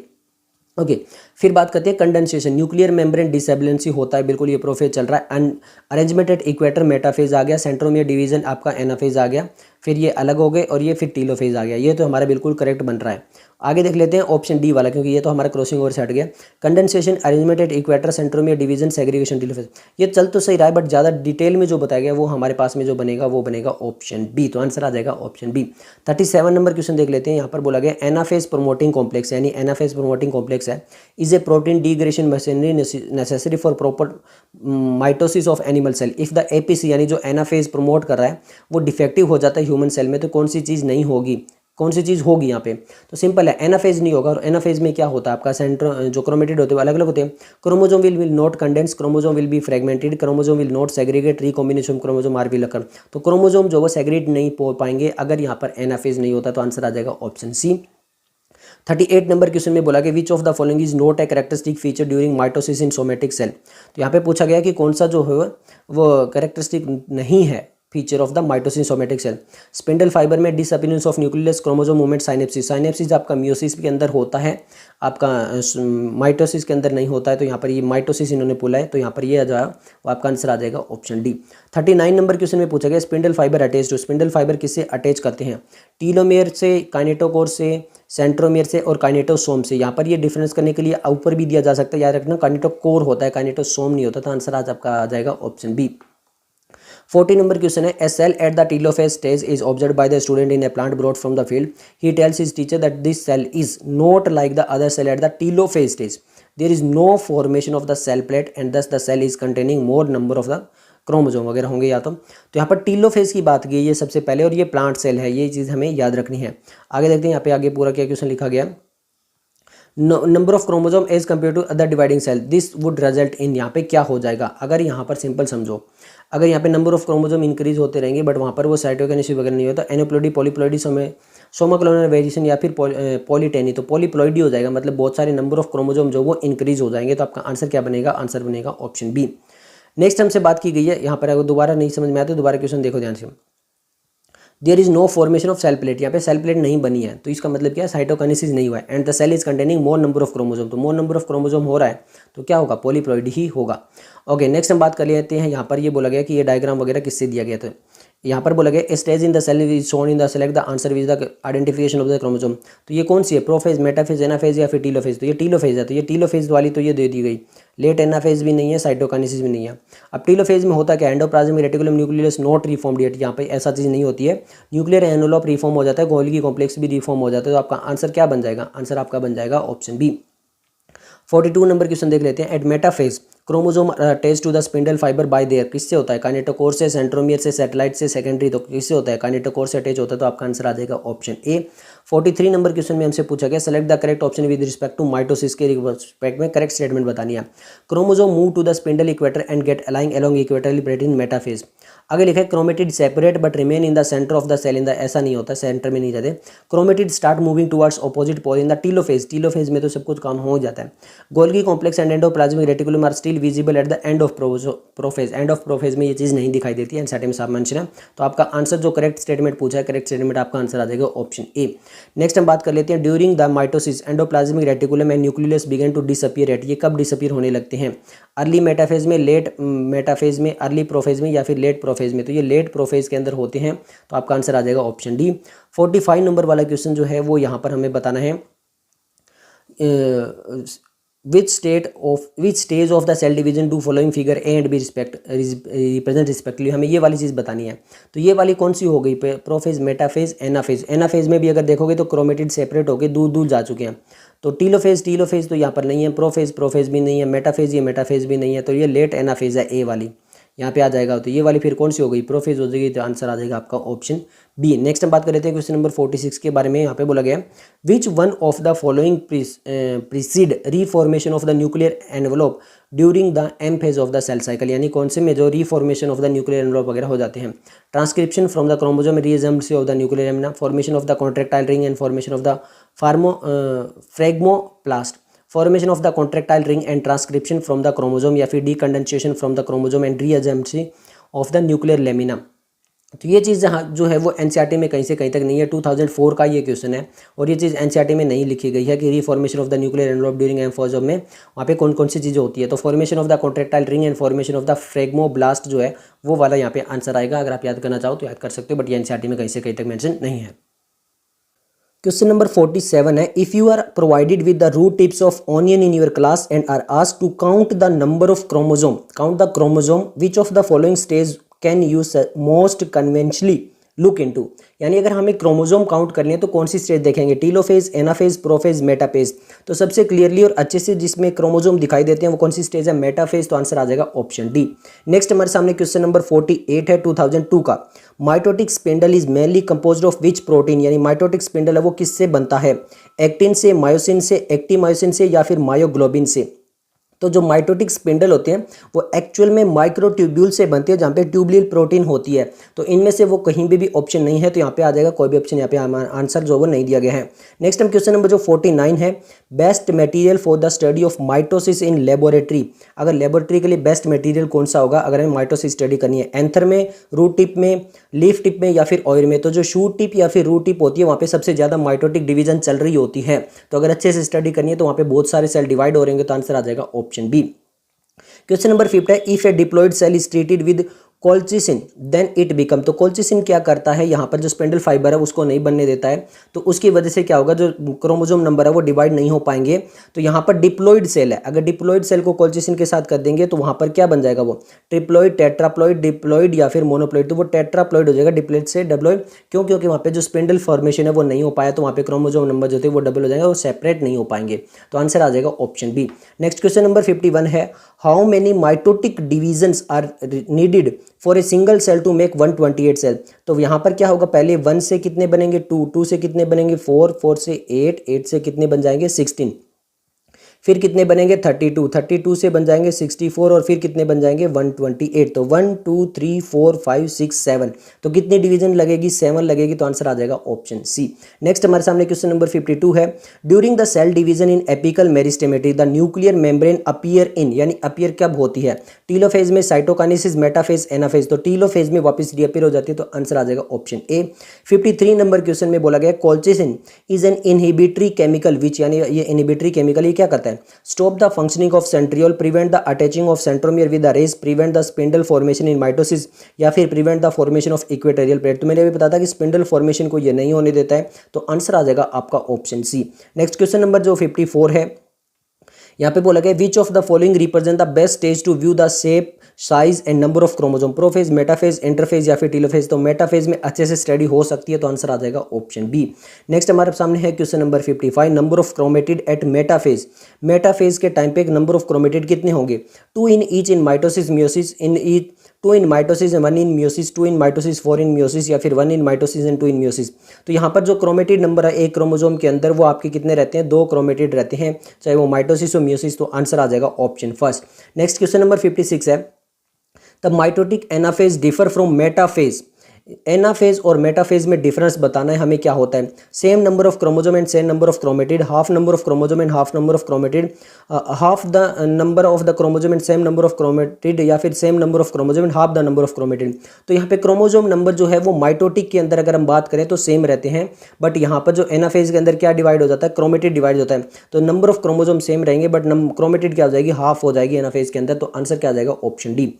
ओके फिर बात करते हैं कंडेंसेशन, न्यूक्लियर मेम्ब्रेन डिसएबिलिटी होता है, बिल्कुल ये प्रोफेज चल रहा है। अरेंजमेंट एट इक्वेटर मेटाफेज आ गया, सेंट्रोमियर डिवीजन आपका एनाफेज आ गया, फिर ये अलग हो गए और ये फिर टीलोफेज आ गया। ये तो हमारा बिल्कुल करेक्ट बन रहा है। आगे देख लेते हैं ऑप्शन डी वाला, क्योंकि ये तो हमारा क्रॉसिंग ओवर से हट गया। Condensation, arrangement at equator, centromere division, segregation, telophase, ये चल तो सही रहा है, बट ज़्यादा डिटेल में जो बताया गया वो हमारे पास में जो बनेगा वो बनेगा ऑप्शन बी। तो आंसर आ जाएगा ऑप्शन बी। 37 नंबर क्वेश्चन देख लेते हैं। यहाँ पर बोला गया एनाफेज प्रोमोटिंग कॉम्प्लेक्स, यानी एनाफेज प्रोमोटिंग कॉम्प्लेक्स है is a protein degradation machinery necessary for proper mitosis of animal cell. If the APC यानी जो एनाफेज प्रमोट कर रहा है वो डिफेक्टिव हो जाता है ह्यूमन सेल में, तो कौन सी चीज़ नहीं होगी, कौन सी चीज़ होगी यहाँ पे? तो सिंपल है, एनाफेज नहीं होगा। और एनाफेज में क्या होता है आपका? सेंट्रो जो क्रोमेटिड होते हैं अलग अलग होते हैं। Chromosome will not condense, chromosome will be fragmented, chromosome will not segregate, recombination chromosome are will occur. तो क्रोमोजोम जो वो सेग्रीगेट नहीं हो पाएंगे अगर यहाँ पर एनाफेज नहीं होता। तो आंसर आ जाएगा ऑप्शन सी। 38 नंबर क्वेश्चन में बोला कि which of the following is not a characteristic feature during mitosis in somatic cell. तो यहाँ पे पूछा गया कि कौन सा जो है वो कैरेक्टरिस्टिक नहीं है feature of the mitosis somatic cell. Spindle fibre में disappearance of nucleus, chromosome movement, synapsis. Synapsis आपका मियोसिस के अंदर होता है, आपका माइटोसिस के अंदर नहीं होता है। तो यहाँ पर ये माइटोसिस इन्होंने बोला है, तो यहाँ पर ये आ जाएगा, वो आपका आंसर आ जाएगा ऑप्शन डी। 39 नंबर क्वेश्चन में पूछा गया spindle fibre attach to, spindle fibre किससे अटैच करते हैं? टीलोमेयर से, काइनेटोकोर से, सेंट्रोमियर से और काइनेटोसोम से। यहाँ पर ये डिफरेंस करने के लिए ऊपर भी दिया जा सकता है, याद रखना काइनेटोकोर होता है, काइनेटोसोम नहीं होता। तो आंसर आज आपका आ जाएगा ऑप्शन बी। 40 नंबर क्वेश्चन है a cell at the telophase stage is observe by the student in a plant brought from the field. He tells his teacher that this cell is not like the other cell at the telophase stage. There is no formation of the cell plate and thus the cell is containing more number of the chromosome वगैरह होंगे या तो यहाँ पर telophase की बात की है सबसे पहले, और ये प्लांट सेल है, ये चीज़ हमें याद रखनी है। आगे देखते हैं यहाँ पे आगे पूरा क्या क्वेश्चन लिखा गया। Number of chromosome as compare to other dividing cell this would result in, यहाँ पे क्या हो जाएगा? अगर यहाँ पर सिंपल समझो, अगर यहाँ पे नंबर ऑफ क्रोमोसोम इंक्रीज होते रहेंगे बट वहाँ पर वो साइटोकिनेसिस वगैरह नहीं होता, एनोप्लॉइडी, पॉलीप्लॉइडी, सोमाक्लोनल वेरिएशन या फिर पॉलीटेनी, तो पॉलीप्लॉइडी हो जाएगा, मतलब बहुत सारे नंबर ऑफ क्रोमोसोम जो वो इंक्रीज हो जाएंगे। तो आपका आंसर क्या बनेगा? आंसर बनेगा ऑप्शन बी। नेक्स्ट हमसे बात की गई है यहाँ पर, अगर दोबारा नहीं समझ में आया तो दोबारा क्वेश्चन देखो ध्यान से। There is no formation of cell plate, यहाँ पे सेल प्लेट नहीं बनी है, तो इसका मतलब क्या है? साइटोकाइनेसिस नहीं हुआ है। And the cell is containing more number of chromosome, तो मोर नंबर ऑफ क्रोमोसोम हो रहा है तो क्या होगा? पॉलीप्लॉइडी ही होगा। ओके नेक्स्ट हम बात कर लेते हैं। यहाँ पर ये बोला गया कि ये डायग्राम वगैरह किससे दिया गया था। यहाँ पर बोला गया stage in the cell is shown in the select the answer with the identification of the chromosome. तो ये कौन सी है? प्रोफेज, मेटाफेज, एनाफेज या फिर टीलोफेज? तो ये टीलोफेज है, तो ये टीलोफेज वाली तो ये दे दी गई। लेट एनाफेज भी नहीं है, साइटोकाइनेसिस भी नहीं है। अब टीलोफेज में होता क्या? Endoplasmic reticulum nucleus not reformed yet, यहाँ पे ऐसा चीज़ नहीं होती है। न्यूक्लियर एनवेलप रिफॉर्म हो जाता है, गोल्गी कॉम्प्लेक्स भी रिफॉर्म हो जाता है। तो आपका आंसर क्या बन जाएगा? आंसर आपका बन जाएगा ऑप्शन बी। 42 नंबर क्वेश्चन देख लेते हैं। At metaphase chromosome attach to the spindle fibre by their, किससे होता है? काइनेटोकोर से, सेंट्रोमियर से, सैटेलाइट से, सेकेंडरी, तो किससे होता है? काइनेटोकोर से अटैच होता है। तो आपका आंसर आ जाएगा ऑप्शन ए। 43 नंबर क्वेश्चन में हमसे पूछा गया select the correct option with respect to mitosis के रिस्पेक्ट में करेक्ट स्टेटमेंट बतानी है। Chromosome move to the spindle equator and get aligning along equatorially plate in metaphase. आगे लिखा है chromatid separate but remain in the centre of the cell in the, ऐसा नहीं होता, सेंटर में नहीं जाते। Chromatid start moving towards opposite pole in the telophase, telophase में तो सब कुछ काम हो जाता है। Golgi complex and endoplasmic reticulum are still visible at the end of prophase, end of prophase में ये चीज़ नहीं दिखाई देती है, एंड सब मेंशन है। तो आपका आंसर जो करेक्ट स्टेटमेंट पूछा है, करेक्ट स्टेटमेंट आपका आंसर आ जाएगा ऑप्शन ए। नेक्स्ट हम बात कर लेते हैं during the mitosis endoplasmic reticulum and nucleus begin to disappear at, ये कब डिसअपीयर होने लगते हैं? अर्ली मेटाफेज में, लेट मेटाफेज में, अर्ली प्रोफेज में या फिर लेट प्रोफेज में? तो ये लेट प्रोफेज के अंदर होते हैं। तो आपका आंसर आ जाएगा ऑप्शन डी। 45 नंबर वाला क्वेश्चन जो है वो यहाँ पर हमें बताना है which stage of the cell division do following figure A and B represent respectively, हमें ये वाली चीज़ बतानी है। तो ये वाली कौन सी हो गई, प्रोफेज, मेटाफेज, एनाफेज। एनाफेज में भी अगर देखोगे तो क्रोमेटिड सेपरेट होकर दूर दूर जा चुके हैं। तो टीलोफेज तो यहाँ पर नहीं है, प्रोफेज भी नहीं है, ये मेटाफेज भी नहीं है, तो ये लेट एनाफेज है, ए वाली यहाँ पे आ जाएगा। तो ये वाली फिर कौन सी हो गई, प्रोफेज हो जाएगी। तो आंसर आ जाएगा आपका ऑप्शन बी। नेक्स्ट हम बात कर लेते हैं क्वेश्चन नंबर 46 के बारे में। यहाँ पे बोला गया which one of the following precede reformation of the nuclear envelope during the M phase of the cell cycle, यानी कौन से में जो reformation of the nuclear envelope वगैरह हो जाते हैं। Transcription from the chromosome reassembly of the nuclear lamina, formation of the contractile ring and formation of the phragmoplast, formation of the contractile ring and transcription from the chromosome, या फिर decondensation from the chromosome and reassembly of the nuclear lamina. तो ये चीज़ जहाँ जो है वो NCERT में कहीं से कहीं तक नहीं है। 2004 का ये क्वेश्चन है और ये चीज़ एनसीईआरटी में नहीं लिखी गई है कि reformation of the nuclear envelope during एम्फोजोम में वहाँ पे कौन कौन सी चीज़ें होती है। तो formation of the contractile ring and formation of the phragmoplast जो है वो वाला यहाँ पे आंसर आएगा। अगर आप याद करना चाहो तो याद कर सकते हो, बट ये एनसीईआरटी में कहीं से कहीं तक मेंशन नहीं है। क्वेश्चन नंबर 47 है, if you are provided with the root tips of onion in your class and are asked to count the number of chromosome which of the following stage can you most conventionally look into, यानी अगर हमें chromosome count करनी है तो कौन सी stage देखेंगे, telophase, anaphase, prophase, metaphase. तो सबसे क्लियरली और अच्छे से जिसमें क्रोमोसोम दिखाई देते हैं वो कौन सी स्टेज है, मेटाफेज। तो आंसर आ जाएगा ऑप्शन डी। नेक्स्ट हमारे सामने क्वेश्चन नंबर 48 है 2002 का। Mitotic spindle is mainly composed of which protein, यानी माइटोटिक स्पिंडल है वो किससे बनता है, एक्टिन से, मायोसिन से, एक्टिमायोसिन से, या फिर मायोग्लोबिन से। तो जो माइटोटिक स्पिंडल होते हैं वो एक्चुअल में माइक्रोट्यूब्यूल से बनती है जहाँ पे ट्यूबुलिन प्रोटीन होती है। तो इनमें से वो कहीं भी ऑप्शन नहीं है, तो यहाँ पे आ जाएगा कोई भी ऑप्शन, यहाँ पे आंसर जो वो नहीं दिया गया है। नेक्स्ट हम क्वेश्चन नंबर जो 49 है, best material for the study of mitosis in laboratory. अगर लेबोरेटरी के लिए बेस्ट मटेरियल कौन सा होगा अगर हमें माइटोसिस स्टडी करनी है, एंथर में, रूट टिप में, लीफ टिप में, या फिर ऑयल में। तो जो शूट टिप या फिर रूट टिप होती है वहाँ पे सबसे ज़्यादा माइटोटिक डिवीजन चल रही होती है। तो अगर अच्छे से स्टडी करनी है तो वहाँ पे बहुत सारे सेल डिवाइड हो रहेंगे, तो आंसर आ जाएगा ऑप्शन बी। क्वेश्चन नंबर 50 है, if a diploid cell is treated with colchicine then it become. तो कोल्चिसिन क्या करता है, यहाँ पर जो स्पिंडल फाइबर है उसको नहीं बनने देता है, तो उसकी वजह से क्या होगा, जो क्रोमोसोम नंबर है वो डिवाइड नहीं हो पाएंगे। तो यहाँ पर डिप्लॉयड सेल है, अगर डिप्लॉयड सेल को कोल्चिसिन के साथ कर देंगे तो वहाँ पर क्या बन जाएगा, वो ट्रिप्लॉयड, टेट्राप्लॉयड, डिप्लॉयड या फिर मोनोप्लॉयड। तो वो टेट्राप्लॉयड हो जाएगा डिप्लॉयड से डब्लॉयड, क्यों, क्योंकि वहाँ पे जो स्पिंडल फॉर्मेशन है वो नहीं हो पाया, तो वहाँ पे क्रोमोसोम नंबर जो थे वो डबल हो जाएगा, वो सेपरेट नहीं हो पाएंगे। तो आंसर आ जाएगा option B. Next question number 51 है, how many mitotic divisions are needed for a single cell to make 128 cell. तो यहाँ पर क्या होगा, पहले 1 से कितने बनेंगे 2, 2 से कितने बनेंगे 4, 4 से 8, 8 से कितने बन जाएंगे 16, फिर कितने बनेंगे 32, 32 से बन जाएंगे 64 और फिर कितने बन जाएंगे 128। तो 1 2 3 4 5 6 7, तो कितनी डिवीजन लगेगी 7 लगेगी, तो आंसर आ जाएगा ऑप्शन सी। नेक्स्ट हमारे सामने क्वेश्चन नंबर 52 है, during the cell division in apical meristematic the nuclear membrane appear in, यानी अपीयर कब होती है, टीलोफेज में, साइटोकाइनेसिस, मेटाफेज, एनाफेज। तो टीलोफेज में वापस रीअपीयर हो जाती है, तो आंसर आ जाएगा ऑप्शन ए। 53 नंबर क्वेश्चन में बोला गया, colchicine is an inhibitory chemical which, यानी ये इनहिबिटरी केमिकल ये क्या करता है, stop the functioning of centriole, prevent the attaching of centromere with the race, prevent the spindle formation in mitosis, या फिर prevent the formation of equatorial plate. तो मैंने भी बताया था कि स्पिंडल फॉर्मेशन को ये नहीं होने देता है, तो आंसर आ जाएगा आपका ऑप्शन सी। नेक्स्ट क्वेश्चन नंबर जो 54 है, यहाँ पे बोला गया, which of the following represent the best stage to view the shape, size and number of chromosome, prophase, metaphase, interphase या फिर टीलोफेज। तो मेटाफेज में अच्छे से स्टडी हो सकती है, तो आंसर आ जाएगा ऑप्शन बी। नेक्स्ट हमारे सामने है question number 55, number of chromatid at metaphase. Metaphase के टाइम पे नंबर ऑफ क्रोमेटिड कितने होंगे, 2 in each in mitosis, meiosis, in each 2 in mitosis, 1 in meiosis, 2 in mitosis, 4 in meiosis, या फिर 1 इन माइटोसिस एंड 2 इन मियोसिस। तो यहाँ पर जो क्रोमेटिड नंबर है एक क्रोमोसोम के अंदर वो आपके कितने रहते हैं, 2 क्रोमेटिड रहते हैं, चाहे वो माइटोसिस हो मियोसिस। तो आंसर आ जाएगा option first. Next question number 56 है, the mitotic anaphase differ from metaphase. Anaphase और मेटाफेज में डिफरेंस बताना है हमें, क्या होता है, same number of chromosome and same number of chromatid, half number of chromosome and half number of chromatid, half the number of the chromosome and same number of chromatid, या फिर same number of chromosome and half the number of chromatid. तो यहाँ पे chromosome number जो है वो mitotic के अंदर अगर हम बात करें तो सेम रहते हैं, बट यहाँ पर जो एनाफेज के अंदर क्या डिवाइड हो जाता है, क्रोमेटिड डिवाइड होता है। तो नंबर ऑफ क्रोमोसोम सेम रहेंगे, बट क्रोमेटिड क्या हो जाएगी, हाफ हो जाएगी एनाफेज के अंदर। तो आंसर क्या आ जाएगा ऑप्शन डी।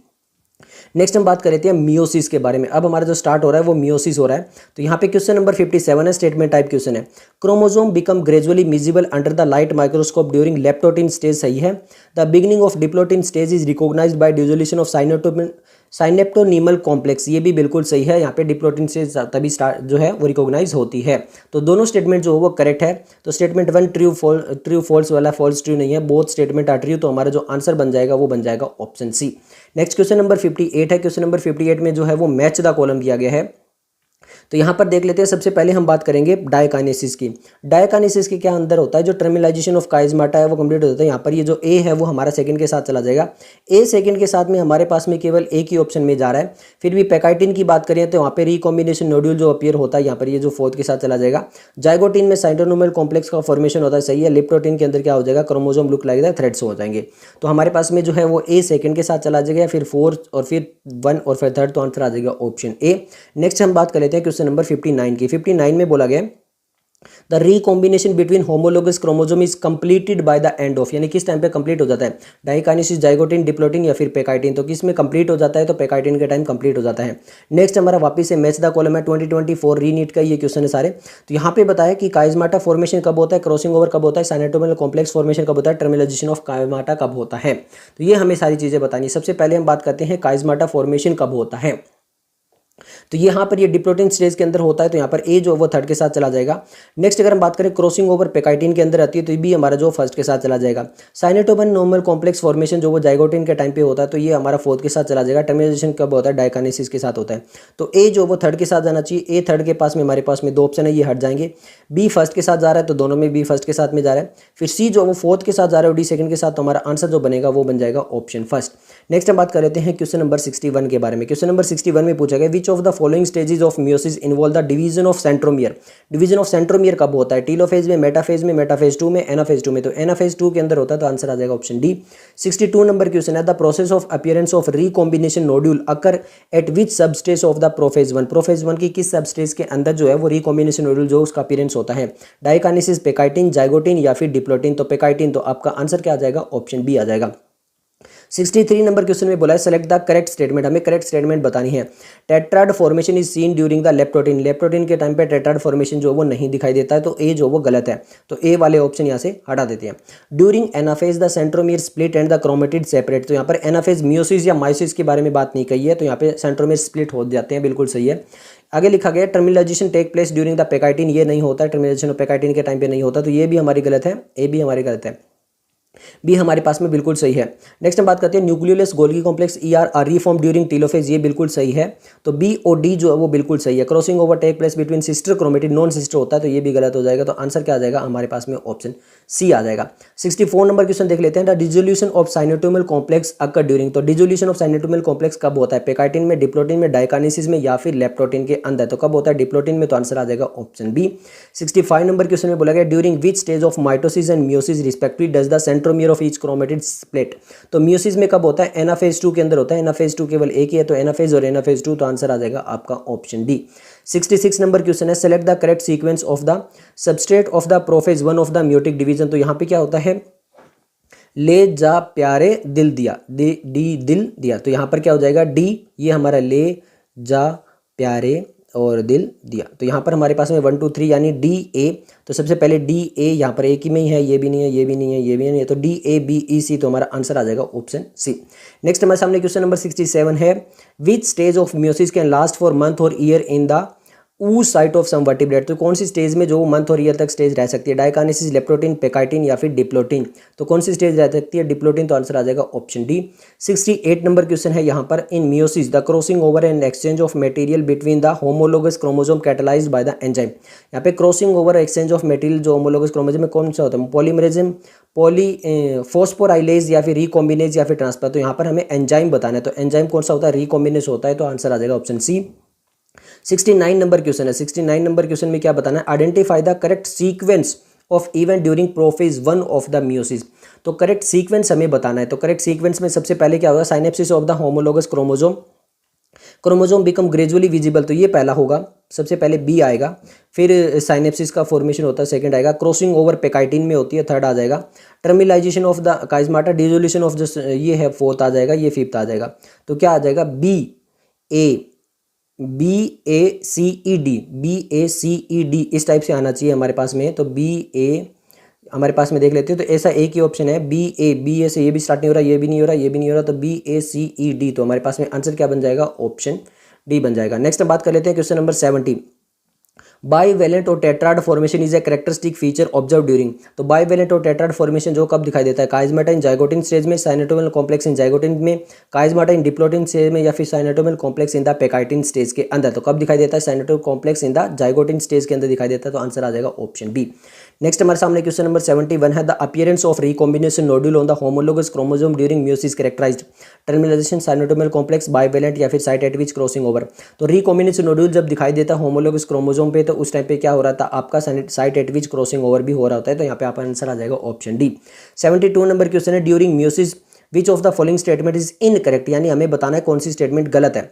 नेक्स्ट हम बात कर लेते हैं मियोसिस के बारे में। अब हमारा जो स्टार्ट हो रहा है वो मियोसिस हो रहा है। तो यहाँ पे क्वेश्चन नंबर 57 है, स्टेटमेंट टाइप क्वेश्चन है। Chromosome become gradually visible under the light microscope during leptotene stage, सही है। The beginning of diplotene stage is recognised by dissolution of synaptonemal complex, ये भी बिल्कुल सही है। यहाँ पे डिप्लोटिन स्टेज तभी स्टार्ट जो है वो रिकॉग्नाइज होती है। तो दोनों स्टेटमेंट जो है वो करेक्ट है। तो स्टेटमेंट 1 ट्रू फॉल्स वाला फॉल्स ट्रू नहीं है, बोथ स्टेटमेंट आर ट्रू। तो हमारा जो आंसर बन जाएगा वो बन जाएगा ऑप्शन सी। नेक्स्ट क्वेश्चन नंबर 58 है। क्वेश्चन नंबर 58 में जो है वो मैच द कॉलम दिया गया है। तो यहाँ पर देख लेते हैं, सबसे पहले हम बात करेंगे डायकाइनेसिस की। डायकाइनेसिस के क्या अंदर होता है, जो टर्मिनलाइजेशन ऑफ काइजमाटा है वो कंप्लीट हो जाता है। यहाँ पर ये जो ए है वो हमारा सेकंड के साथ चला जाएगा। ए सेकंड के साथ में हमारे पास में केवल एक ही ऑप्शन में जा रहा है। फिर भी पैकाइटिन की बात करें तो वहाँ पे रिकॉम्बिनेशन नोड्यूल जो अपीयर होता है, यहाँ पर ये जो फोर्थ के साथ चला जाएगा। जाइगोटिन में साइटोनोमल कॉम्प्लेक्स का फॉर्मेशन होता है, सही है। लिप्टोटिन के अंदर क्या हो जाएगा, chromosome look like the threads हो जाएंगे। तो हमारे पास में जो है वो ए सेकंड के साथ चला जाएगा, फिर फोर्थ और फिर 1 और फिर थर्ड। तो आंसर आ जाएगा ऑप्शन ए। नेक्स्ट हम बात कर लेते हैं क्वेश्चन नंबर 59 की। 59 में बोला गया the recombination between homologous chromosome is completed by the end of, यानी किस टाइम पे कंप्लीट हो जाता है, डाइकाइनेसिस, जाइगोटिन, डिप्लोटिन या फिर पैकाइटिन। तो किस में कंप्लीट हो जाता है, तो पैकाइटिन के टाइम कंप्लीट हो जाता है। नेक्स्ट हमारा वापस से मैच द कॉलम है, 2024 रीनीट का ये क्वेश्चन है सारे। तो यहाँ पे बताया कि काइजमाटा फॉर्मेशन कब होता है, क्रॉसिंग ओवर कब होता है, साइनेटोमल कॉम्प्लेक्स फॉर्मेशन कब होता है, टर्मिनलाइजेशन ऑफ काइजमाटा कब होता है। तो ये हमें सारी चीजें बतानी। सबसे पहले हम बात करते हैं काइजमाटा फॉर्मेशन कब होता है। तो यहाँ पर ये डिप्लोटिन स्टेज के अंदर होता है, तो यहाँ पर ए जो वो थर्ड के साथ चला जाएगा। नेक्स्ट अगर हम बात करें क्रॉसिंग ओवर पैकाइटिन के अंदर आती है, तो ये भी हमारा जो फर्स्ट के साथ चला जाएगा। साइनेटोमल नॉर्मल कॉम्प्लेक्स फॉर्मेशन जो वो जाइगोटिन के टाइम पे होता है, तो ये हमारा फोर्थ के साथ चला जाएगा। टर्मिनेशन कब होता है, डायकाइनेसिस के साथ होता है। तो ए जो वो थर्ड के साथ जाना चाहिए। ए थर्ड के पास में हमारे पास में दो ऑप्शन है, ये हट जाएंगे। बी फर्स्ट के साथ जा रहा है, तो दोनों में बी फर्स्ट के साथ में जा रहा है। फिर सी जो वो फोर्थ के साथ जा रहा है और डी सेकंड के साथ, तो हमारा आंसर जो बनेगा वो बन जाएगा ऑप्शन फर्स्ट। नेक्स्ट हम बात कर लेते हैं क्वेश्चन नंबर 61 के बारे में। क्वेश्चन नंबर 61 में पूछा गया which of the following stages of meiosis involve the division of centromere. Division of centromere कब होता है, टीलोफेज में, मेटाफेज में, मेटाफेज 2 में, एनाफेज 2 में। तो एनाफेज 2 के अंदर होता है, तो आंसर आ जाएगा ऑप्शन डी। 62 नंबर क्वेश्चन है the process of appearance of recombination nodule occur at which substage of the prophase 1। Prophase 1 की किस सबस्टेज के अंदर जो है वो रिकॉम्बिनेशन नोड्यूल जो उसका अपीयरेंस होता है, डाइकाइनेसिस, पैकाइटिन, जाइगोटिन या फिर डिप्लोटिन। तो पैकाइटिन। तो आपका आंसर क्या आ जाएगा, ऑप्शन बी आ जाएगा। 63 नंबर क्वेश्चन में बोला है सेलेक्ट द करेक्ट स्टेटमेंट, हमें करेक्ट स्टेटमेंट बतानी है। Tetrad formation is seen during the leptotene. Leptotene के टाइम पे टेट्राड फॉर्मेशन जो वो नहीं दिखाई देता है, तो ए जो वो गलत है। तो ए वाले ऑप्शन यहाँ से हटा देते हैं। During anaphase the centromere split and the chromatid separate. तो यहाँ पर एनाफेज मियोसिस या मायोसिस के बारे में बात नहीं कही है, तो यहाँ पे सेंट्रोमियर स्प्लिट हो जाते हैं, बिल्कुल सही है। आगे लिखा गया terminalisation take place during the pachytene, ये नहीं होता है, टर्मिनलाइजेशन ऑफ पैकाइटिन के टाइम पे नहीं होता, तो ये भी हमारी गलत है। ए भी हमारी गलत है। बी हमारे पास में बिल्कुल सही है। नेक्स्ट हम बात करते हैं nucleolus Golgi complex ER are reform during telophase, ये बिल्कुल सही है। तो बी और डी जो है वो बिल्कुल सही है। Crossing over take place between sister chromatid non sister होता है, तो ये भी गलत हो जाएगा। तो आंसर क्या आ जाएगा हमारे पास में, ऑप्शन सी आ जाएगा। 64 नंबर क्वेश्चन देख लेते हैं। The dissolution of synaptonemal complex occur during. तो डिसोल्यूशन ऑफ साइनेटोमल कॉम्प्लेक्स कब होता है, पैकाइटिन में, डिप्लोटिन में, डाइकाइनेसिस में या फिर लेप्टोटिन के अंदर। तो कब होता है, डिप्लोटिन में। तो आंसर आ जाएगा ऑप्शन बी। 65 नंबर क्वेश्चन में बोला गया during which stage of mitosis and meiosis respectively does the centromere of each chromatid split. तो मियोसिस में कब होता है, एनाफेज 2 के अंदर होता है। एनाफेज 2 केवल एक ही है, तो एनाफेज और एनाफेज 2। तो आंसर आ जाएगा आपका ऑप्शन डी। 66 नंबर क्वेश्चन है select the correct sequence of the substrate of the prophase 1 of the meiotic division. तो यहाँ पे क्या होता है, ले जा प्यारे दिल दिया, डी दिल दिया। तो यहाँ पर क्या हो जाएगा, डी, ये हमारा ले जा प्यारे और दिल दिया। तो यहाँ पर हमारे पास में 1 2 3 यानी डी ए। तो सबसे पहले डी ए, यहाँ पर एक ही में ही है, ये भी नहीं है, ये भी नहीं है, ये भी नहीं है। तो डी ए बी ई सी। तो हमारा आंसर आ जाएगा ऑप्शन सी। नेक्स्ट हमारे सामने क्वेश्चन नंबर 67 है which stage of meiosis can last for month और year in the oocyte of some vertebrate. तो कौन सी स्टेज में जो मंथ और ईयर तक स्टेज रह सकती है, डाइकाइनेसिस, लेप्टोटिन, पैकाइटिन या फिर डिप्लोटिन। तो कौन सी स्टेज रह सकती है, डिप्लोटिन। तो आंसर आ जाएगा ऑप्शन डी। 68 नंबर क्वेश्चन है यहाँ पर इन meiosis the crossing over and exchange of material between the homologous chromosome catalysed by the enzyme. यहाँ पे crossing over exchange of material जो होमोलोगस क्रोमोसोम में कौन सा होता है, पॉलीमरेजिज्म, फॉस्फोराइलेज या फिर रिकॉम्बिनेज या फिर ट्रांसफर। तो यहाँ पर हमें एंजाइम बताना है, तो एंजाइम कौन सा होता है, रिकॉम्बिनेज होता है। तो आंसर आ जाएगा ऑप्शन सी। 69 नंबर क्वेश्चन है। 69 नंबर क्वेश्चन में क्या बताना है, identify the correct sequence of event during prophase 1 of the meiosis. तो करेक्ट सीक्वेंस हमें बताना है। तो करेक्ट सीक्वेंस में सबसे पहले क्या होगा, synapsis of the homologous chromosome, chromosome become gradually visible, तो ये पहला होगा, सबसे पहले बी आएगा। फिर साइनेप्सिस का फॉर्मेशन होता है, सेकंड आएगा। क्रॉसिंग ओवर पेकाइटिन में होती है, थर्ड आ जाएगा। Terminalisation of the chiasmata, dissolution of the, ये है फोर्थ आ जाएगा, ये फिफ्थ आ जाएगा। तो क्या आ जाएगा, बी ए सी ई डी इस टाइप से आना चाहिए हमारे पास में। तो बी ए हमारे पास में देख लेते हैं, तो ऐसा एक ही ऑप्शन है, बी ए से ये भी स्टार्ट नहीं हो रहा, ये भी नहीं हो रहा, ये भी नहीं हो रहा, तो BACED। तो हमारे पास में आंसर क्या बन जाएगा, ऑप्शन डी बन जाएगा। नेक्स्ट हम बात कर लेते हैं क्वेश्चन नंबर 70। बाईवेलेंट और tetrad formation is a characteristic feature observe during. तो बाईवेलेंट और टेट्राड फॉर्मेशन जो कब दिखाई देता है, काइजमाटा इन जाइगोटिन स्टेज में, साइनेटोमियल कॉम्प्लेक्स इन जाइगोटिन में, काइजमाटा इन डिप्लोटिन स्टेज में, या फिर synaptonemal complex in the pachytene stage के अंदर। तो कब दिखाई देता है, synaptonemal complex in the zygotene stage के अंदर दिखाई देता है। तो आंसर आ जाएगा ऑप्शन बी। नेक्स्ट हमारे सामने क्वेश्चन नंबर 71 है, the appearance of recombination nodule on the homologous chromosome during meiosis characterized. Terminalisation, synaptonemal complex, bivalent, या फिर site at which crossing over. तो रिकॉम्बिनेशन नोड्यूल जब दिखाई देता है होमोलोगस क्रोमोसोम पे, तो उस टाइम पे क्या हो रहा था, आपका site at which crossing over भी हो रहा होता है। तो यहाँ पे आपका आंसर आ जाएगा ऑप्शन डी। 72 नंबर क्वेश्चन है, during meiosis which of the following statement is incorrect, यानी हमें बताना है कौन सी स्टेटमेंट गलत है।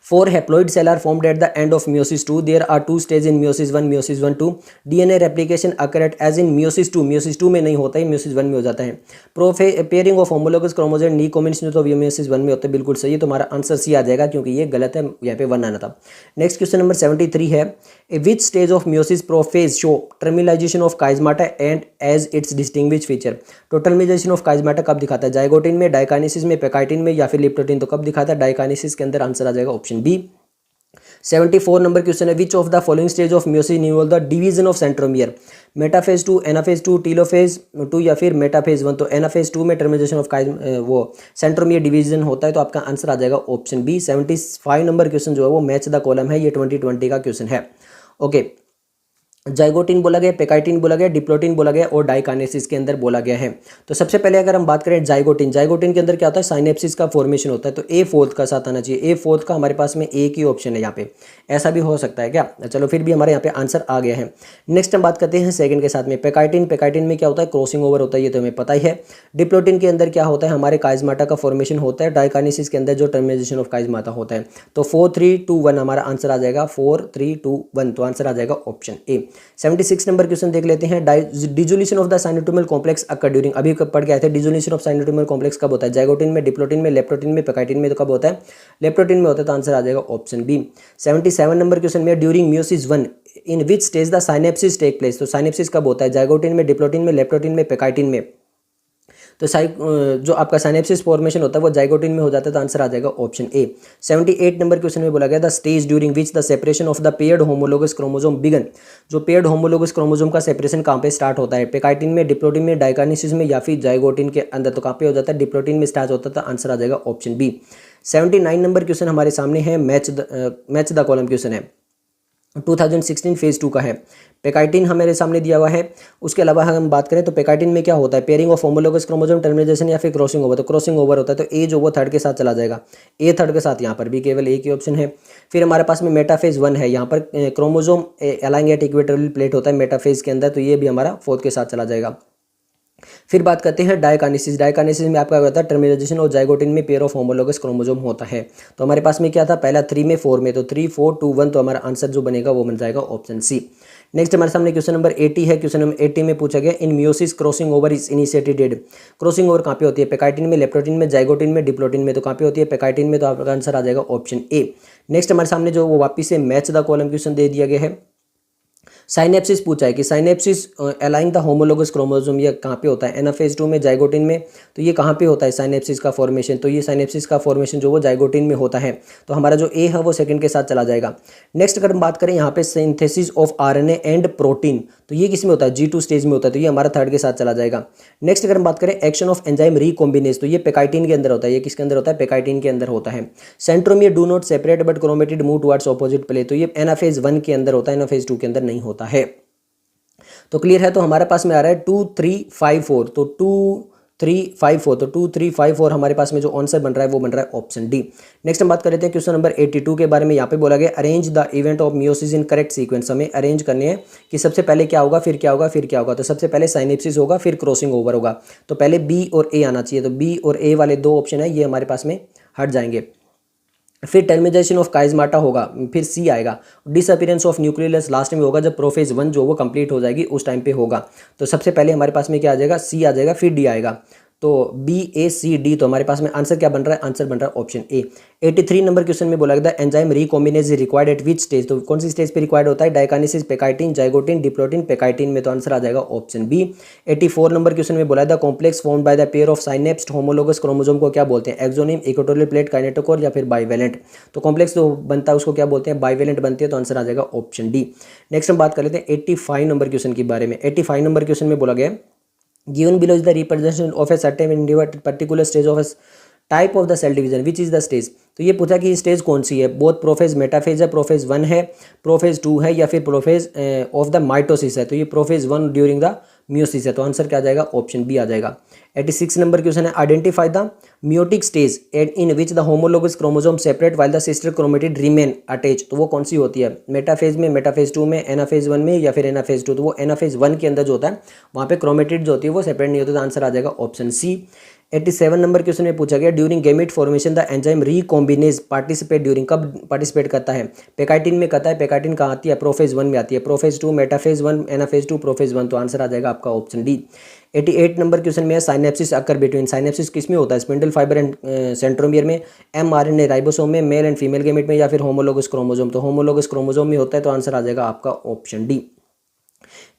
4 haploid cell are formed at the end of meiosis 2. There are 2 stages in meiosis 1, meiosis 1, 2. DNA replication occur at as in meiosis 2. meiosis 2 में नहीं होता है, meiosis 1 में हो जाता है। Pairing of homologous chromosome knee combination तो meiosis 1 में होता है, बिल्कुल सही है। तो हमारा आंसर सी आ जाएगा, क्योंकि ये गलत है, यहाँ पे 1 आना था। नेक्स्ट क्वेश्चन नंबर 73 है, which stage of meiosis prophase show terminalisation of chiasmata and as its distinguish feature. तो टर्मिलाइजेशन ऑफ काइजमाटा कब दिखाता है, जाइगोटिन में, डाइकाइनेसिस में, पेकाइटिन में, या फिर लिप्टोटिन। तो कब दिखाता है, डाइकाइनेसिस के अंदर। आंसर आ जाएगा ऑप्शन बी। 74 नंबर क्वेश्चन है, विच of the following stage of meiosis involve the division of centromere. Metaphase 2, anaphase 2, telophase 2, या फिर मेटाफेज 1। तो एनाफेज 2 में टर्मिनेशन ऑफ वो सेंट्रोमियर डिवीजन होता है। तो आपका आंसर आ जाएगा ऑप्शन बी। 75 नंबर क्वेश्चन जो है वो मैच द कॉलम है, ये 2020 का क्वेश्चन है। ओके, जाइगोटिन बोला गया, पेकाइटिन बोला गया, डिप्लोटिन बोला गया, और डाइकाइनेसिस के अंदर बोला गया है। तो सबसे पहले अगर हम बात करें जाइगोटिन, जाइगोटिन के अंदर क्या होता है, साइनेप्सिस का फॉर्मेशन होता है। तो ए फोर्थ का साथ आना चाहिए, ए फोर्थ का हमारे पास में एक ही ऑप्शन है यहाँ पे। ऐसा भी हो सकता है क्या, चलो फिर भी हमारे यहाँ पे आंसर आ गया है। नेक्स्ट हम बात करते हैं सेकंड के साथ में, पेकाइटिन। पेकाइटिन में क्या होता है, क्रॉसिंग ओवर होता है, ये तो हमें पता ही है। डिप्लोटिन के अंदर क्या होता है, हमारे काइजमाटा का फॉर्मेशन होता है। डाइकाइनेसिस के अंदर जो टर्मिनेशन ऑफ काइजमाटा होता है। तो 4, 3, 2, 1 हमारा आंसर आ जाएगा, 4, 3, 2, 1। तो आंसर आ जाएगा ऑप्शन ए। 76 नंबर क्वेश्चन देख लेते हैं, dissolution of the synaptonemal complex occur during. अभी कब पढ़ के आए थे, डिसोल्यूशन ऑफ साइनेटोमियल कॉम्प्लेक्स कब होता है, जाइगोटिन में, डिप्लोटिन में, लेप्टोटिन में, पेकाइटिन में। तो कब होता है, लेप्टोटिन में होता है। तो आंसर आ जाएगा ऑप्शन बी। 77 नंबर क्वेश्चन में, during meiosis 1 in which stage the synapsis take place. तो साइनेप्सिस कब होता है, जाइगोटिन में, डिप्लोटिन में, लेप्टोटिन में, पेकाइटिन में। तो जो आपका साइनेप्सिस फॉर्मेशन होता है वो जाइगोटिन में हो जाता है। तो आंसर आ जाएगा ऑप्शन ए। 78 नंबर क्वेश्चन में बोला गया, the stage during which the separation of the paired homologous chromosome begin. जो पेयर्ड होमोलोगस क्रोमोसोम का सेपरेशन कहाँ पे स्टार्ट होता है, पेकाइटिन में, डिप्लोटिन में, डाइकाइनेसिस में, या फिर जाइगोटिन के अंदर। तो कहाँ पे हो जाता है, डिप्लोटिन में स्टार्ट होता है। तो आंसर आ जाएगा ऑप्शन बी। 79 नंबर क्वेश्चन हमारे सामने है, मैच द कॉलम क्वेश्चन है, 2016 फेज 2 का है। पेकाइटिन हमारे सामने दिया हुआ है। उसके अलावा हम बात करें तो पेकाइटिन में क्या होता है, pairing of homologous chromosome, termination, या फिर क्रॉसिंग ओवर। तो क्रॉसिंग ओवर होता है। तो ए जो वो थर्ड के साथ चला जाएगा, ए थर्ड के साथ यहाँ पर भी केवल एक ही ऑप्शन है। फिर हमारे पास में मेटाफेज 1 है, यहाँ पर क्रोमोसोम अलाइंग एट इक्वेटोरियल प्लेट होता है मेटाफेज के अंदर। तो ये भी हमारा फोर्थ के साथ चला जाएगा। फिर बात करते हैं डाइकाइनेसिस। डाइकाइनेसिस में आपका होता है टर्मिनेशन और जाइगोटिन में पेयर ऑफ होमोलोगस क्रोमोसोम होता है। तो हमारे पास में क्या था, पहला 3 में, 4 में। तो 3, 4, 2, 1। तो हमारा आंसर जो बनेगा वो बन जाएगा ऑप्शन सी। नेक्स्ट हमारे सामने क्वेश्चन नंबर 80 है। क्वेश्चन नंबर 80 में पूछा गया, in meiosis crossing over is initiated. Crossing over कहाँ पे होती है, पेकाइटिन में, लेप्टोटिन में, जाइगोटिन में, डिप्लोटिन में। तो कहाँ पे होती है, पेकाइटिन में। तो आपका आंसर आ जाएगा ऑप्शन ए। नेक्स्ट हमारे सामने जो वो वापिस से मैच द कॉलम क्वेश्चन दे दिया गया है। साइनेप्सिस पूछा है कि साइनेप्सिस अलाइंग द होमोलोगस क्रोमोसोम, ये कहाँ पे होता है, एनाफेज 2 में, जाइगोटिन में। तो ये कहाँ पे होता है साइनेप्सिस का फॉर्मेशन। तो ये साइनेप्सिस का फॉर्मेशन जो वो जाइगोटिन में होता है। तो हमारा जो ए है वो सेकंड के साथ चला जाएगा। नेक्स्ट अगर हम बात करें यहाँ पे synthesis of RNA and protein, तो ये किस में होता है, G2 स्टेज में होता है। तो ये हमारा थर्ड के साथ चला जाएगा। नेक्स्ट अगर हम बात करें एक्शन ऑफ एंजाइम रिकॉम्बिनेज, तो ये पेकाइटिन के अंदर होता है। ये किसके अंदर होता है, पेकाइटिन के अंदर होता है। Centromere do not separate but chromatid move towards opposite plate. तो ये एनाफेज 1 के अंदर होता है, एनाफेज 2 के अंदर नहीं होता है। तो क्लियर है। तो हमारे पास में आ रहा है 2, 3, 5, 4। तो 2, 3, 5, 4। तो 2, 3, 5, 4 हमारे पास में जो आंसर बन रहा है वो बन रहा है ऑप्शन डी। नेक्स्ट हम बात कर लेते हैं क्वेश्चन नंबर 82 के बारे में। यहाँ पे बोला गया, arrange the event of meiosis in correct sequence. हमें अरेंज करने हैं कि सबसे पहले क्या होगा, फिर क्या होगा, फिर क्या होगा। तो सबसे पहले साइनेप्सिस होगा, फिर क्रॉसिंग ओवर होगा। तो पहले बी और ए आना चाहिए। तो बी और ए वाले दो ऑप्शन है, ये हमारे पास में हट जाएंगे। फिर टर्मिनेशन ऑफ काइजमाटा होगा, फिर सी आएगा। डिसअपीरेंस ऑफ न्यूक्लियस लास्ट में होगा जब प्रोफेज 1 जो वो कंप्लीट हो जाएगी उस टाइम पे होगा। तो सबसे पहले हमारे पास में क्या आ जाएगा, सी आ जाएगा, फिर डी आएगा। तो बी ए सी डी, तो हमारे पास में आंसर क्या बन रहा है, आंसर बन रहा है ऑप्शन ए। 83 नंबर क्वेश्चन में बोला गया था enzyme recombinase required at which stage, तो कौन सी स्टेज पे रिक्वायर्ड होता है, डाइकाइनेसिस, पेकाइटिन, जाइगोटिन, डिप्लोटिन, पेकाइटिन में, तो आंसर आ जाएगा ऑप्शन बी। 84 नंबर क्वेश्चन में बोला था complex formed by the pair of synapsed homologous chromosome को क्या बोलते हैं, एक्सोनिम, इक्वेटोरियल प्लेट, काइनेटोकोर या फिर बाइवेलेंट। तो कॉम्प्लेक्स जो बनता है उसको क्या बोलते हैं, बाइवेलेंट बनती है, तो आंसर आ जाएगा ऑप्शन डी। नेक्स्ट हम बात कर लेते हैं 85 नंबर क्वेश्चन के बारे में। 85 नंबर क्वेश्चन में बोला गया given below is the representation of a certain individual particular stage of a type of the cell division which is the stage. तो ये पूछा कि स्टेज कौन सी है, बोथ प्रोफेज मेटाफेज है, प्रोफेज 1 है, प्रोफेज 2 है, या फिर प्रोफेज ऑफ द माइटोसिस है। तो ये प्रोफेज 1 ड्यूरिंग द म्यूसिस है, तो आंसर क्या आ जाएगा, ऑप्शन बी आ जाएगा। 86 नंबर क्वेश्चन है identify the meiotic stage in which the homologous chromosome separate while the sister chromatid remain attach. तो वो कौन सी होती है, मेटाफेज में, मेटाफेज 2 में, एनाफेज 1 में, या फिर एनाफेज 2। तो वो एनाफेज 1 के अंदर जो होता है वहाँ पे क्रोमेटिड जो होती है वो सेपरेट नहीं होती, तो आंसर आ जाएगा ऑप्शन सी। 87 नंबर क्वेश्चन में पूछा गया during gamete formation the enzyme recombinase participate during, कब पार्टिसिपेट करता है, पेकाइटिन में करता है। पेकाइटिन कहाँ आती है, प्रोफेज 1 में आती है, प्रोफेज 2, मेटाफेज 1, एनाफेज 2, प्रोफेज 1। तो आंसर आ जाएगा आपका ऑप्शन डी। 88 नंबर क्वेश्चन में है साइनेप्सिस अकर बिटवीन, साइनेप्सिस किस में होता है, स्पिंडल फाइबर एंड सेंट्रोमियर में, mRNA राइबोसोम में, मेल एंड फीमेल गैमेट में, या फिर होमोलोगस क्रोमोसोम। तो होमोलोगस क्रोमोसोम में होता है, तो आंसर आ जाएगा आपका ऑप्शन डी।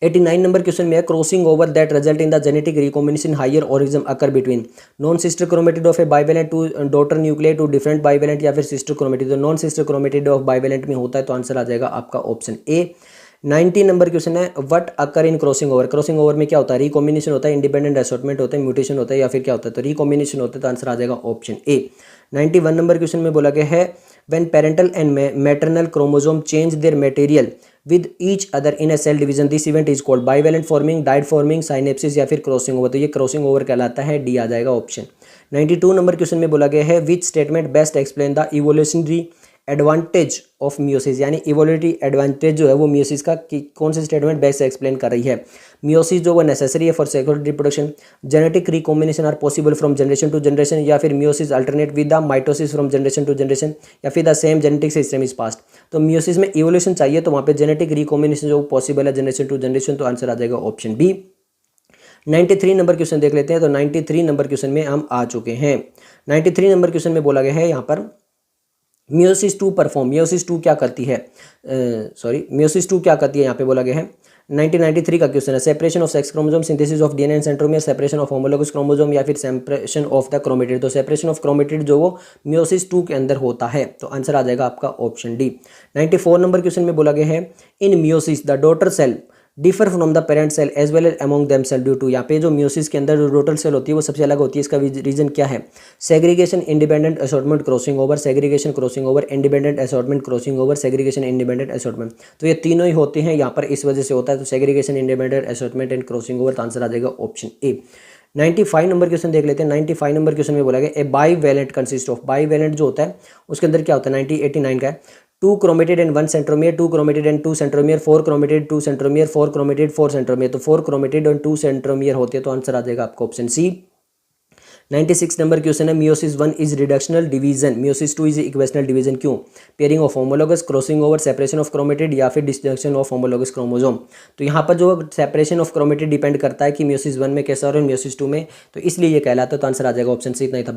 89 नंबर क्वेश्चन में है crossing over that result in the genetic recombination higher origin occur between non sister chromatid of a bivalent two daughter nuclear two different bivalent, या फिर सिस्टर क्रोमेटिड। तो non sister chromatid of bivalent में होता है, तो answer आ जाएगा आपका ऑप्शन ए। 90 नंबर क्वेश्चन है what occur in crossing over, crossing over में क्या होता है, रिकॉम्बिनेशन होता है, इंडिपेंडेंट असॉर्टमेंट होता है, म्यूटेशन होता है, या फिर क्या होता है, तो रिकॉम्बिनेशन होता है, तो आंसर आ जाएगा ऑप्शन ए। 91 नंबर क्वेश्चन में बोला गया है when parental and maternal chromosome change their material with each other in a cell division this event is called bivalent forming, dyad forming, synapsis, या फिर क्रॉसिंग ओवर। तो ये क्रॉसिंग ओवर कहलाता है, डी आ जाएगा ऑप्शन। 92 नंबर क्वेश्चन में बोला गया है which statement best explain the evolutionary advantage of meiosis, यानी इवोल्यूटरी एडवांटेज जो है वो मियोसिस का कौन से स्टेटमेंट बेस्ट एक्सप्लेन कर रही है। मियोसिस जो वो नेसेसरी है for sexual reproduction, genetic recombination are possible from generation to generation, या फिर meiosis alternate with the mitosis from generation to generation, या फिर the same genetic system is passed. तो मियोसिस में इवोल्यूशन चाहिए तो वहाँ पे जेनेटिक रिकॉम्बिनेशन जो पॉसिबल है जनरेशन टू जनरेशन, तो आंसर आ जाएगा ऑप्शन बी। 93 नंबर क्वेश्चन देख लेते हैं। तो 93 नंबर क्वेश्चन में हम आ चुके हैं। 93 नंबर क्वेश्चन में बोला गया है यहाँ पर मियोसिस 2 परफॉर्म, मियोसिस 2 क्या करती है, मियोसिस 2 क्या करती है, यहाँ पे बोला गया है। 1993 का क्वेश्चन है separation of sex chromosome, synthesis of DNA and centromere, separation of homologous chromosome, या फिर सेपरेशन ऑफ द क्रोमेटिड। तो सेपरेशन ऑफ क्रोमेटिड जो वो मियोसिस 2 के अंदर होता है, तो आंसर आ जाएगा आपका ऑप्शन डी। 94 नंबर क्वेश्चन में बोला गया है in meiosis the daughter cell differ from the parent cell as well as among them cell due to, यहाँ पे जो मियोसिस के अंदर जो डॉटर सेल होती है वो सबसे अलग होती है, इसका रीजन क्या है, segregation, independent assortment, crossing over, segregation, crossing over, independent assortment, crossing over, segregation, independent assortment. तो ये तीनों ही होते हैं यहाँ पर, इस वजह से होता है। तो segregation, independent assortment and crossing over, तो आंसर आ जाएगा ऑप्शन ए। 95 नंबर क्वेश्चन देख लेते हैं। 95 नंबर क्वेश्चन में बोला गया ए बाईवेलेंट कंसिस्ट ऑफ, बाईवेलेंट जो होता है उसके अंदर क्या होता है, 89 का है 2 chromatid and 1 centromere, 2 chromatid and 2 centromere, 4 chromatid 2 centromere, 4 chromatid 4 centromere. तो 4 क्रोमेटिड और 2 सेंट्रोमियर होते हैं, तो आंसर आ जाएगा आपका ऑप्शन सी। 96 नंबर क्वेश्चन है meiosis 1 is reductional division, meiosis 2 is equational division क्यों, pairing of homologous, crossing over, separation of chromatid, या फिर डिस्ट्रक्शन ऑफ होमोलोगस क्रोमोसोम। तो यहाँ पर जो सेपरेशन ऑफ क्रोमेटिड डिपेंड करता है कि मियोसिस 1 में कैसा और मियोसिस 2 में, तो इसलिए ये कहलाता है, तो आंसर आ जाएगा ऑप्शन सी। इतना ही था।